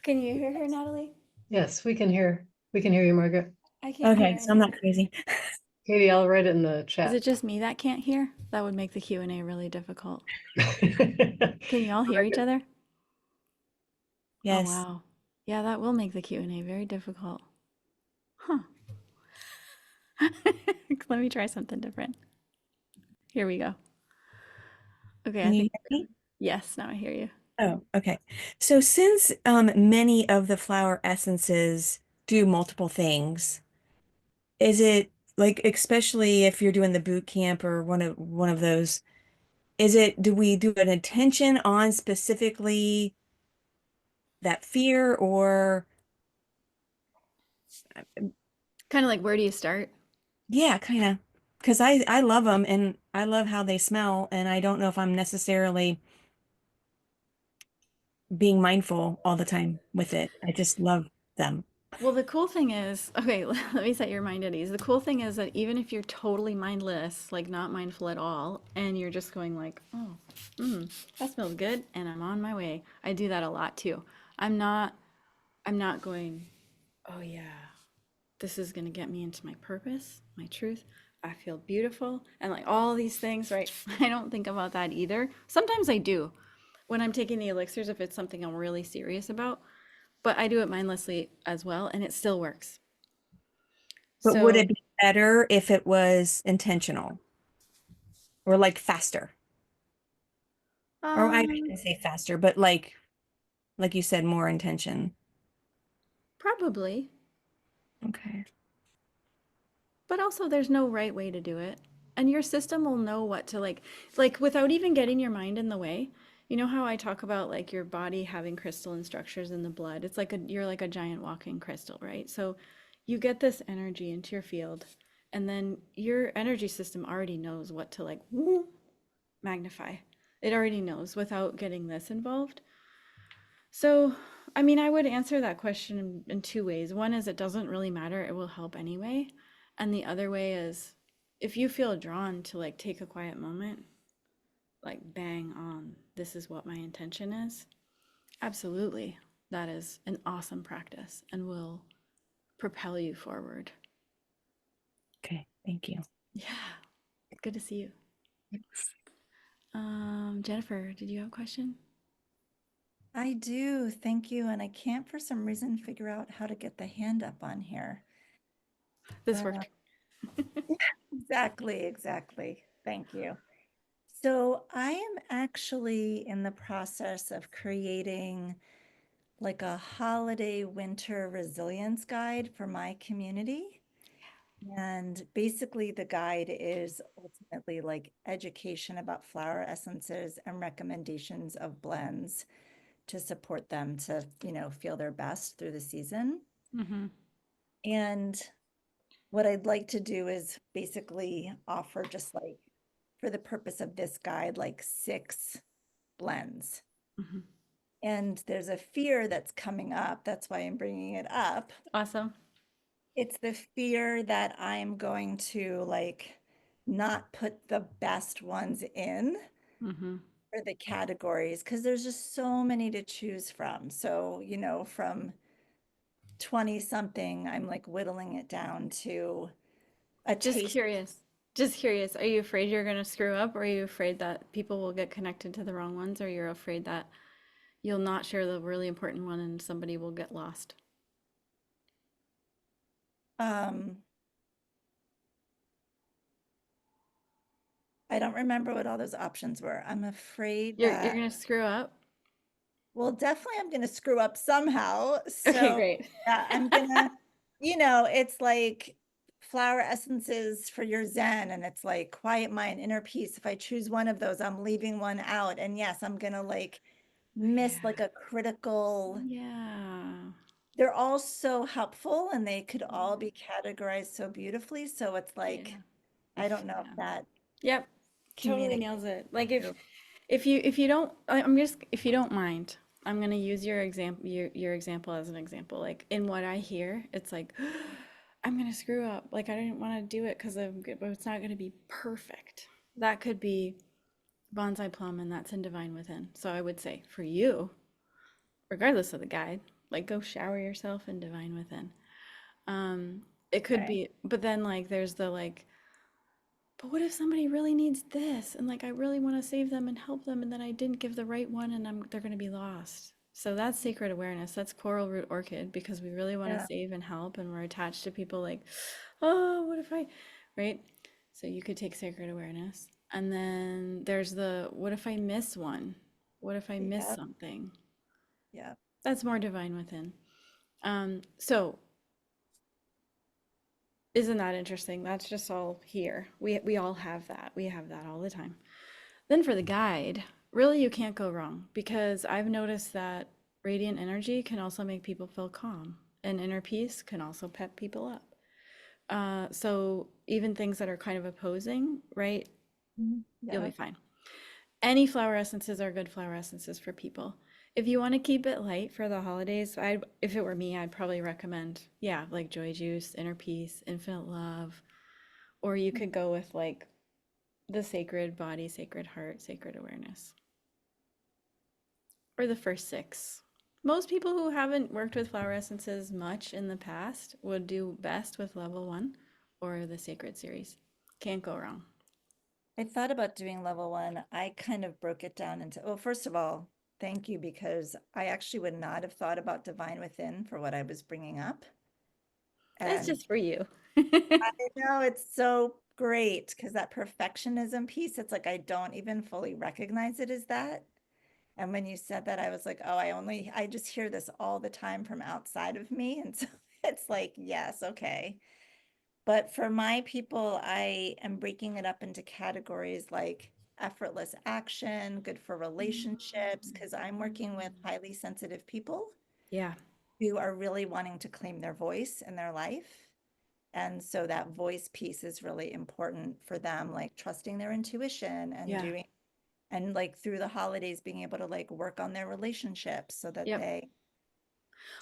Can you hear her, Natalie? Yes, we can hear you, Margaret. I can't hear Okay, so I'm not anything. crazy. Katie, I'll write it in the Is chat. it just me that can't hear? That would make the Q&A really difficult. Can you all hear each Margaret, other? Oh, Yes. wow. Yeah, that will make the Q&A very difficult. Huh. Let me try something different. Here we go. Okay, I Can you think, hear me? yes, now I hear you. Oh, okay. So since many of the flower essences do multiple things, is it like especially if you're doing the boot camp or one of those, is it do we do an intention on specifically that fear or Kind of like, where do you start? yeah, kind of because I love them and I love how they smell and I don't know if I'm necessarily being mindful all the time with it. I just love them. Well, the cool thing is, okay, let me set your mind at ease. The cool thing is that even if you're totally mindless, like not mindful at all, and you're just going like, oh, that smells good, and I'm on my way. I do that a lot too. I'm not, I'm not going, oh yeah, this is gonna get me into my purpose, my truth. I feel beautiful, and like all these things, right? I don't think about that either. Sometimes I do when I'm taking the elixirs if it's something I'm really serious about, but I do it mindlessly as well, and it still works. But would it So, be better if it was intentional or like faster? Or I um, shouldn't say faster, but like you said, more intention. probably, Okay. but also there's no right way to do it. And your system will know what to like without even getting your mind in the way. You know how I talk about like your body having crystalline structures in the blood? It's like you're like a giant walking crystal, right? So you get this energy into your field, and then your energy system already knows what to like magnify. It already knows without getting this involved. So, I mean, I would answer that question in two ways. One is it doesn't really matter, it will help anyway. And the other way is if you feel drawn to like take a quiet moment, like bang on, this is what my intention is, absolutely. That is an awesome practice and will propel you forward. Okay. Thank you. Yeah, good to see you. Jennifer, did you have a question? I do, thank you. And I can't for some reason figure out how to get the hand up on here. This But worked. exactly. Thank you. So I am actually in the process of creating like a holiday winter resilience guide for my community. And basically the guide is ultimately like education about flower essences and recommendations of blends to support them to, feel their best through the season. Mm-hmm. And what I'd like to do is basically offer just like for the purpose of this guide, like 6 blends. Mm-hmm. And there's a fear that's coming up. That's why I'm bringing it up. Awesome. It's the fear that I'm going to like not put the best ones in Mm-hmm. for the categories because there's just so many to choose from. So, from 20 something, I'm like whittling it down to a Just taste. curious. Just curious. Are you afraid you're going to screw up? Or are you afraid that people will get connected to the wrong ones? Or you're afraid that you'll not share the really important one and somebody will get lost? Um, I don't remember what all those options were. I'm afraid You're that, going to screw up? well, definitely I'm going to screw up somehow. Okay, So, great. yeah, I'm gonna, it's like flower essences for your Zen, and it's like quiet mind, inner peace. If I choose one of those, I'm leaving one out. And yes, I'm gonna like miss like a critical, Yeah. they're all so helpful and they could all be categorized so beautifully. So it's Yeah. like, I don't know Yeah. if that Yep. Totally communicates. nails it. Like if you don't I'm just if you don't mind, I'm gonna use your example as an example. Like in what I hear, it's like I'm gonna screw up. Like I didn't want to do it because it's not gonna be perfect. That could be bonsai plum, and that's in divine within. So I would say for you, regardless of the guide, like go shower yourself in divine within. It could Okay. be, but then like there's the like but what if somebody really needs this and like I really want to save them and help them and then I didn't give the right one and they're going to be lost. So that's sacred awareness. That's coral root orchid because we really want to Yeah. save and help, and we're attached to people like, oh, what if I, right? So you could take sacred awareness. And then there's the what if I miss one? What if I miss Yep. something? Yep. That's more divine within. So isn't that interesting? That's just all here. We all have that. We have that all the time. Then for the guide, really you can't go wrong because I've noticed that radiant energy can also make people feel calm, and inner peace can also pep people up. So even things that are kind of opposing, right? You'll be Yep. fine. Any flower essences are good flower essences for people. If you want to keep it light for the holidays, if it were me, I'd probably recommend, yeah, like joy juice, inner peace, infinite love, or you could go with like the sacred body, sacred heart, sacred awareness, or the first six. Most people who haven't worked with flower essences much in the past would do best with level 1 or the sacred series. Can't go wrong. I thought about doing level 1. I kind of broke it down into, well, first of all, thank you, because I actually would not have thought about divine within for what I was bringing up. That's And just for you. I know it's so great because that perfectionism piece, it's like I don't even fully recognize it as that. And when you said that, I was like, oh, I just hear this all the time from outside of me. And so it's like, yes, okay. But for my people, I am breaking it up into categories like effortless action, good for relationships, because I'm working with highly sensitive people Yeah, who are really wanting to claim their voice in their life. And so that voice piece is really important for them, like trusting their intuition and yeah, and like through the holidays, being able to like work on their relationships so that yep. they,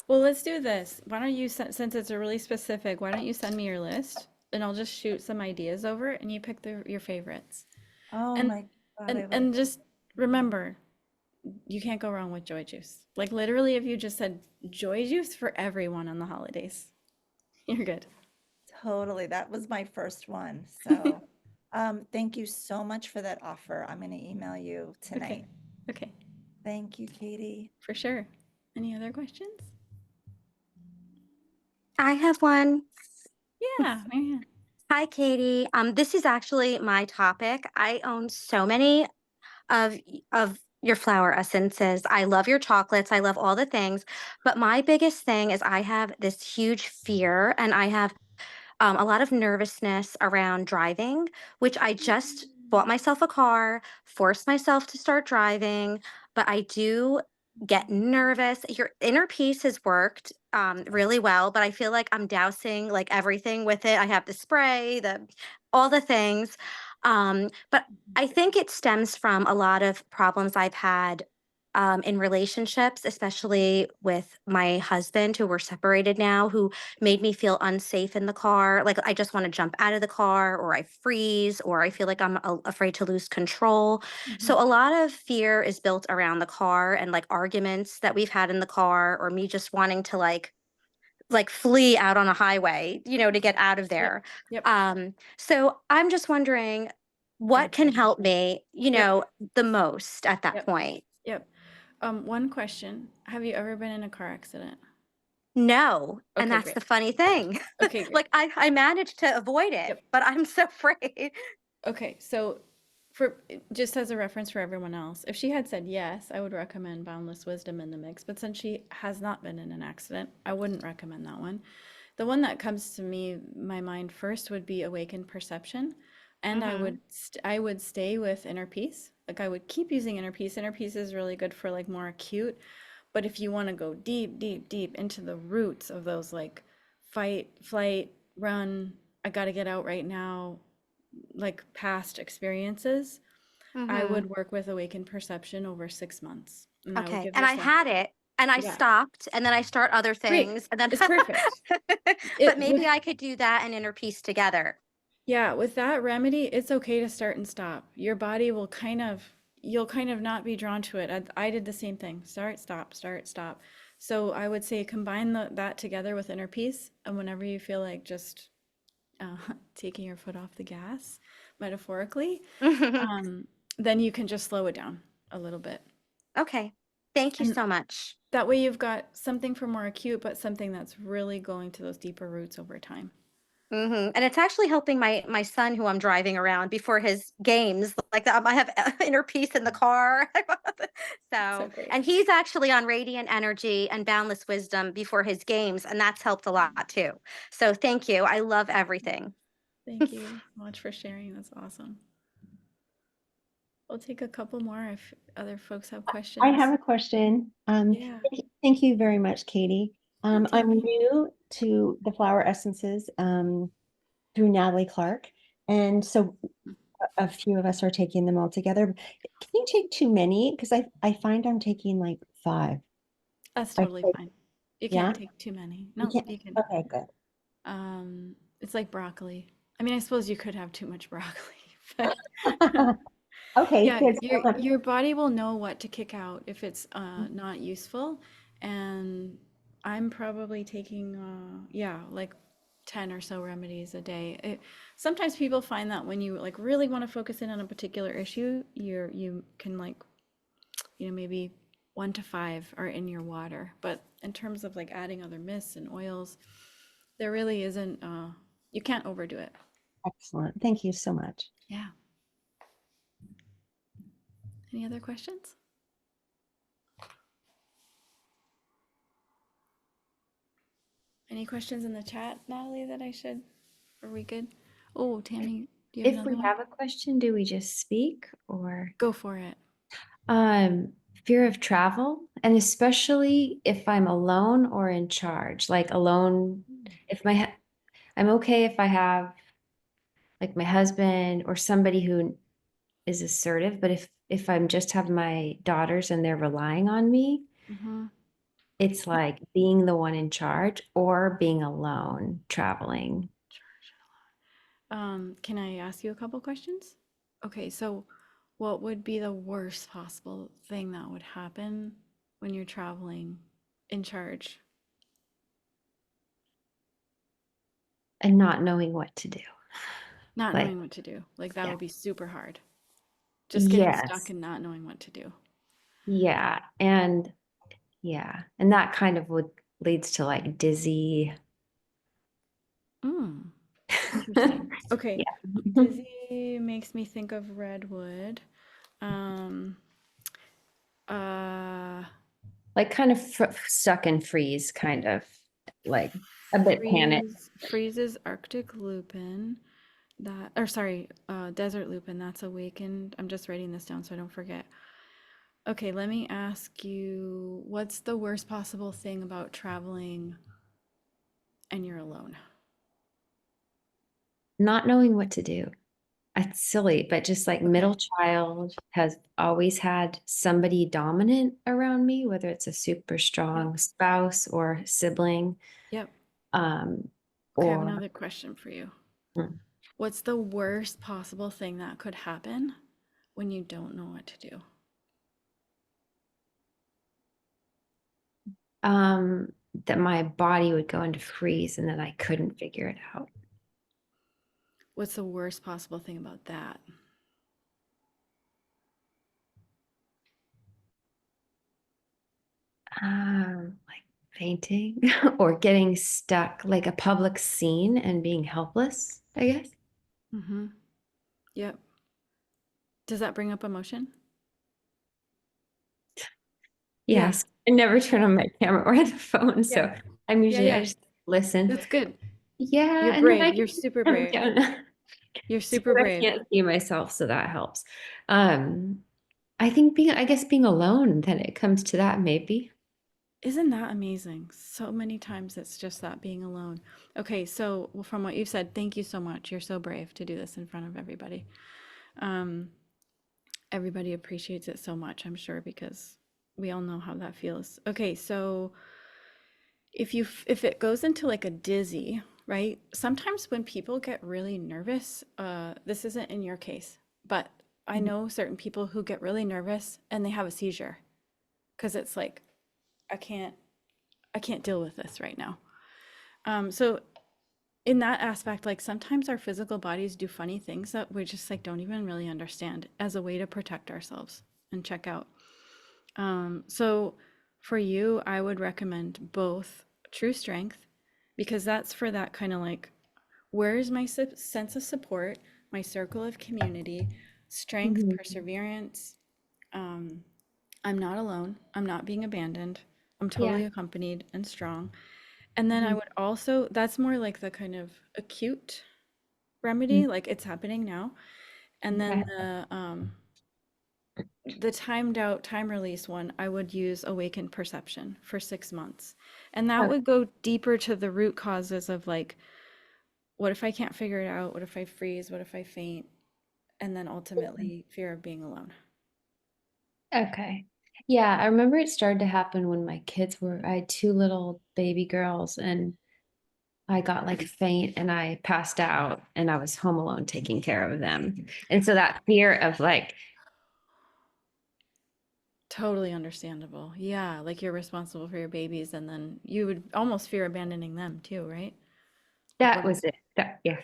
Well, let's do this. Why don't you, since it's a really specific, why don't you send me your list and I'll just shoot some ideas over and you pick your favorites. oh And my God, and I would have, and just remember, you can't go wrong with joy juice. Like literally, if you just said joy juice for everyone on the holidays, you're good. totally, that was my first one. So, thank you so much for that offer. I'm going to email you Okay. tonight. Okay. Thank you, Katie. For sure. Any other questions? I have one. Yeah, Marianne. Hi, Katie. This is actually my topic. I own so many of your flower essences. I love your chocolates. I love all the things. But my biggest thing is I have this huge fear and I have a lot of nervousness around driving, which I just bought myself a car, forced myself to start driving, but I do get nervous. Your inner peace has worked really well, but I feel like I'm dousing like everything with it. I have the spray, the all the things. But I think it stems from a lot of problems I've had in relationships, especially with my husband, who we're separated now, who made me feel unsafe in the car. Like I just want to jump out of the car, or I freeze, or I feel like I'm afraid to lose control. So Mhm. a lot of fear is built around the car and like arguments that we've had in the car, or me just wanting to like flee out on a highway, to get out of Yep. there. Yep. So I'm just wondering what can Gotcha. help me, Yep. the most at that Yep. point. Yep. One question. Have you ever been in a car accident? No, and Okay, that's great. the funny thing. Okay, great. Like I managed to avoid it, Yep. but I'm so afraid. Okay, so for just as a reference for everyone else, if she had said yes, I would recommend Boundless Wisdom in the mix. But since she has not been in an accident, I wouldn't recommend that one. The one that comes to me, my mind first would be Awakened Perception, and Hmm. I would stay with Inner Peace. Like I would keep using Inner Peace. Inner Peace is really good for like more acute, but if you want to go deep, deep, deep into the roots of those like fight, flight, run, I got to get out right now, like past experiences, I Hmm. would work with Awakened Perception over 6 months. And I would Okay. give And I yourself, had it and I yeah, stopped and then I start other great. things and then It's perfect. but It maybe with I could do that and inner peace together. Yeah, with that remedy, it's okay to start and stop. Your body will you'll kind of not be drawn to it. I did the same thing. Start, stop, start, stop. So I would say combine that together with inner peace, and whenever you feel like just uh, taking your foot off the gas, metaphorically, um, then you can just slow it down a little bit. Okay. Thank you And so much. that way you've got something for more acute, but something that's really going to those deeper roots over time. And it's actually helping my son who I'm driving around before his games. Like I have inner peace in the car. So So, great. and he's actually on radiant energy and boundless wisdom before his games, and that's helped a lot too. So, thank you. I love everything. Thank you so much for sharing. That's awesome. We'll take a couple more if other folks have questions. I have a question. Yeah. Thank you very much, Katie. I'm Tammy. new to the flower essences through Natalie Clark, and so a few of us are taking them all together. Can you take too many? Because I find I'm taking like 5. That's I totally take- fine. You Yeah? can't take too many. No, can't- you can. Okay, good. It's like broccoli. I mean, I suppose you could have too much broccoli, but Okay, yeah, good. your body will know what to kick out if it's not useful. And I'm probably taking yeah, like 10 or so remedies a day. Sometimes people find that when you like really want to focus in on a particular issue, you can like, you know, maybe 1 to 5 are in your water. But in terms of like adding other mists and oils, there really isn't you can't overdo it. Excellent. Thank you so much. Yeah. Any other questions? Any questions in the chat, Natalie, that I should? Are we good? Oh, Tammy, do you have If another we one? have a question, do we just speak or Go for it. um fear of travel, and especially if I'm alone or in charge, like alone, if I'm okay if I have like my husband or somebody who is assertive, but if I'm just have my daughters and they're relying on me, Mm-hmm. it's like being the one in charge or being alone traveling. Can I ask you a couple questions? Okay, so what would be the worst possible thing that would happen when you're traveling in charge? And not knowing what to do. Not Like, knowing what to do. Like that yeah. would be super hard. Just getting stuck Yes. and not knowing what to do. Yeah. And that kind of would leads to like dizzy. Mm, interesting. Okay. Yeah. Dizzy makes me think of redwood. Um, uh, Like kind of stuck in freeze, kind of like a bit panic. freezes Arctic lupin. That, or sorry, desert lupin. That's awakened. I'm just writing this down so I don't forget. Okay, let me ask you, what's the worst possible thing about traveling and you're alone? Not knowing what to do. It's silly, but just like middle child has always had somebody dominant around me, whether it's a super strong spouse or sibling. Yep. Um, Okay, I have or another question for you. Mm. What's the worst possible thing that could happen when you don't know what to do? That my body would go into freeze and then I couldn't figure it out. What's the worst possible thing about that? Like fainting or getting stuck, like a public scene and being helpless, I guess. Mm-hmm. Yep. Does that bring up emotion? Yeah. Yes. I never turn on my camera or the phone, so Yeah. I'm usually yeah. I just listen. That's good. Yeah, You're and then brave. You're super brave. You're super but I brave. can't see myself, so that helps. I think I guess being alone, then it comes to that maybe. Isn't that amazing? So many times it's just that being alone. Okay, so well, from what you've said, thank you so much. You're so brave to do this in front of everybody. Everybody appreciates it so much, I'm sure, because we all know how that feels. Okay, so if it goes into like a dizzy, right? Sometimes when people get really nervous, this isn't in your case, but I know certain people who get really nervous and they have a seizure because it's like, I can't deal with this right now. So in that aspect, like sometimes our physical bodies do funny things that we just like don't even really understand as a way to protect ourselves and check out. So for you, I would recommend both True Strength, because that's for that kind of like, where is my sense of support, my circle of community, strength, Mhm. perseverance. Um, I'm not alone. I'm not being abandoned. I'm Yeah. totally accompanied and strong. And then I Mhm. would also, that's more like the kind of acute Mhm. remedy, like it's happening now. And then Okay. the timed out time release one, I would use awakened perception for 6 months. And that Okay. would go deeper to the root causes of like, what if I can't figure it out? What if I freeze? What if I faint? And then ultimately fear of being alone. Okay. Yeah, I remember it started to happen when my kids were, I had two little baby girls and I got like faint and I passed out and I was home alone taking care of them. And so that fear of like, Totally understandable. Yeah, like you're responsible for your babies and then you would almost fear abandoning them too, right? Like that what was it. Yeah.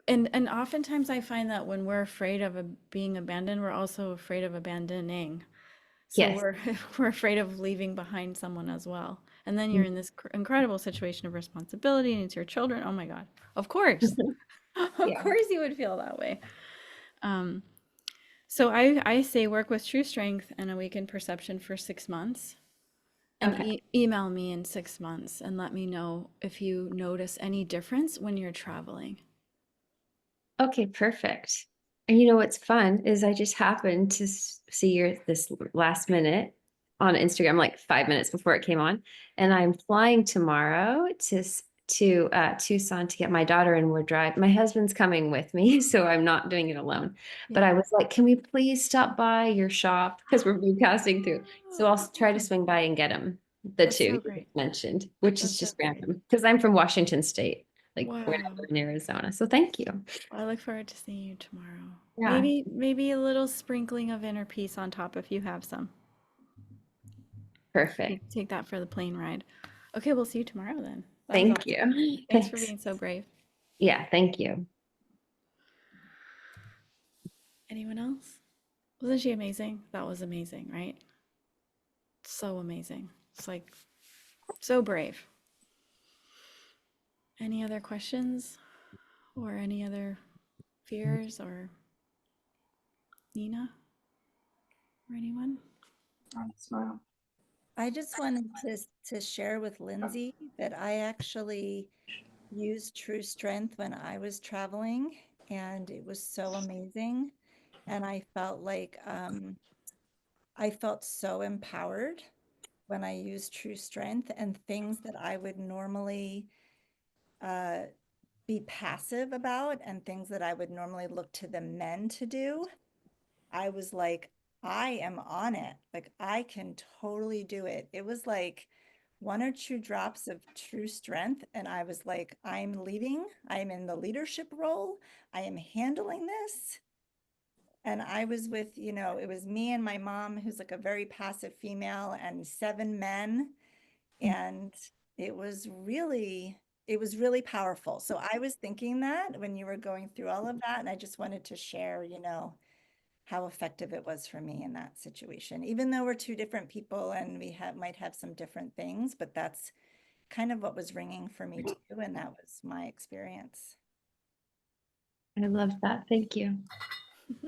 and oftentimes I find that when we're afraid of being abandoned, we're also afraid of abandoning. So Yes. we're we're afraid of leaving behind someone as well. And then you're in this incredible situation of responsibility and it's your children. Oh my God. Of course. Of Yeah. course you would feel that way. Um, so I say work with True Strength and Awaken Perception for 6 months and Okay. email me in 6 months and let me know if you notice any difference when you're traveling. Okay, perfect. And you know what's fun is I just happened to see your this last minute on Instagram, like 5 minutes before it came on, and I'm flying tomorrow to Tucson to get my daughter, and we're driving. My husband's coming with me, so I'm not doing it alone. But Yeah. I was like, "Can we please stop by your shop because we're passing through?" So I'll try to swing by and get him the That's two so you great. just mentioned, which is That's so just great. random because I'm from Washington State, like we're Wow. in Arizona. So thank you. Well, I look forward to seeing you tomorrow. Yeah. Maybe a little sprinkling of inner peace on top if you have some. Perfect. Take that for the plane ride. Okay, we'll see you tomorrow then. That was Thank awesome. you. Thanks for Thanks. being so brave. Yeah, thank you. Anyone else? Wasn't she amazing? That was amazing, right? So amazing. It's like so brave. Any other questions or any other fears or Nina or anyone? I just wanted to share with Lindsay that I actually used True Strength when I was traveling, and it was so amazing. And I felt so empowered when I used True Strength, and things that I would normally uh, be passive about and things that I would normally look to the men to do. I was like, I am on it. Like, I can totally do it. It was like one or two drops of True Strength. And I was like, I'm leading, I'm in the leadership role, I am handling this. And I was with, it was me and my mom, who's like a very passive female, and 7 men. And it was really, it was really powerful. So I was thinking that when you were going through all of that, and I just wanted to share, how effective it was for me in that situation, even though we're two different people and might have some different things, but that's kind of what was ringing for me too. And that was my experience. I love that. Thank you.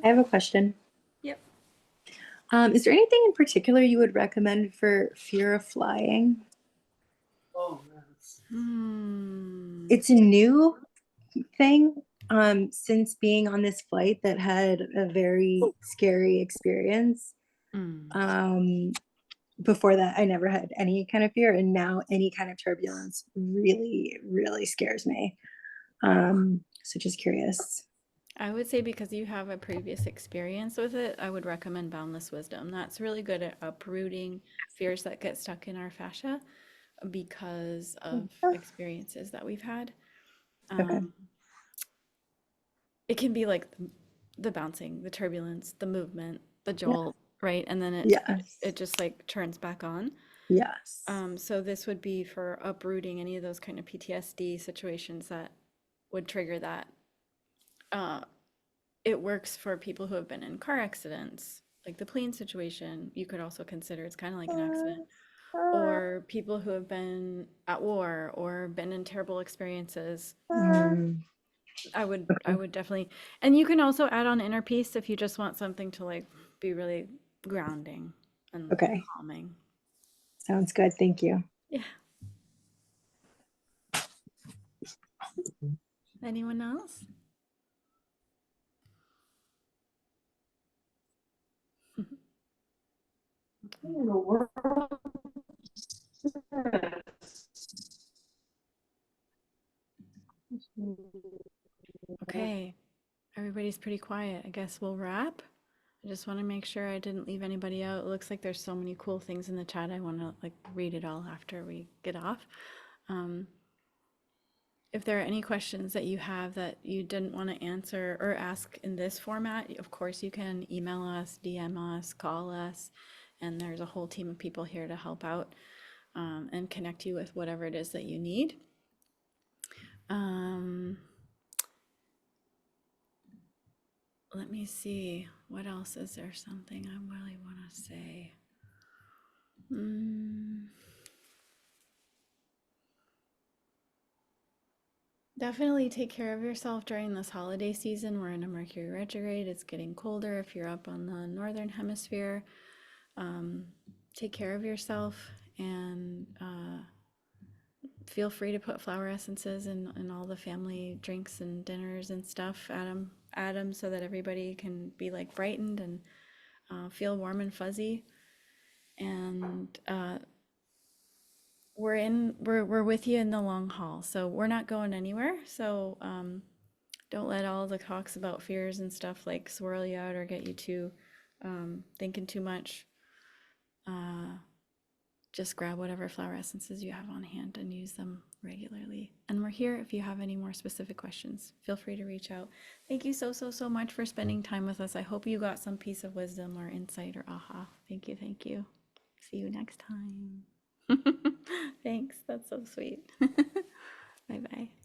I have a question. Yep. Is there anything in particular you would recommend for fear of flying? Hmm. It's a new thing since being on this flight that had a very scary experience. Mm. Before that, I never had any kind of fear, and now any kind of turbulence really, really scares me. So just curious. I would say because you have a previous experience with it, I would recommend Boundless Wisdom. That's really good at uprooting fears that get stuck in our fascia because of experiences that we've had. Okay. It can be like the bouncing, the turbulence, the movement, the Yeah. jolt, right? And then Yes. it just like turns back on. Yes. So this would be for uprooting any of those kind of PTSD situations that would trigger that. It works for people who have been in car accidents, like the plane situation, you could also consider it's kind of like an accident. Or people who have been at war or been in terrible experiences. Mm, I would definitely, and you can also add on inner peace if you just want something to like be really grounding and Okay, calming. sounds good. Thank you. Yeah. Anyone else? Okay, everybody's pretty quiet. I guess we'll wrap. I just want to make sure I didn't leave anybody out. It looks like there's so many cool things in the chat. I want to like read it all after we get off. If there are any questions that you have that you didn't want to answer or ask in this format, of course you can email us, DM us, call us, and there's a whole team of people here to help out and connect you with whatever it is that you need. Let me see, what else is there something I really want to say? Definitely take care of yourself during this holiday season. We're in a Mercury retrograde. It's getting colder if you're up on the northern hemisphere. Take care of yourself and feel free to put flower essences in all the family drinks and dinners and stuff. Add them so that everybody can be like brightened and feel warm and fuzzy. And we're with you in the long haul, so we're not going anywhere. So don't let all the talks about fears and stuff like swirl you out or get you too thinking too much. Just grab whatever flower essences you have on hand and use them regularly. And we're here if you have any more specific questions. Feel free to reach out. Thank you so much for spending time with us. I hope you got some piece of wisdom or insight or aha. Thank you. See you next time. Thanks. That's so sweet. Bye bye.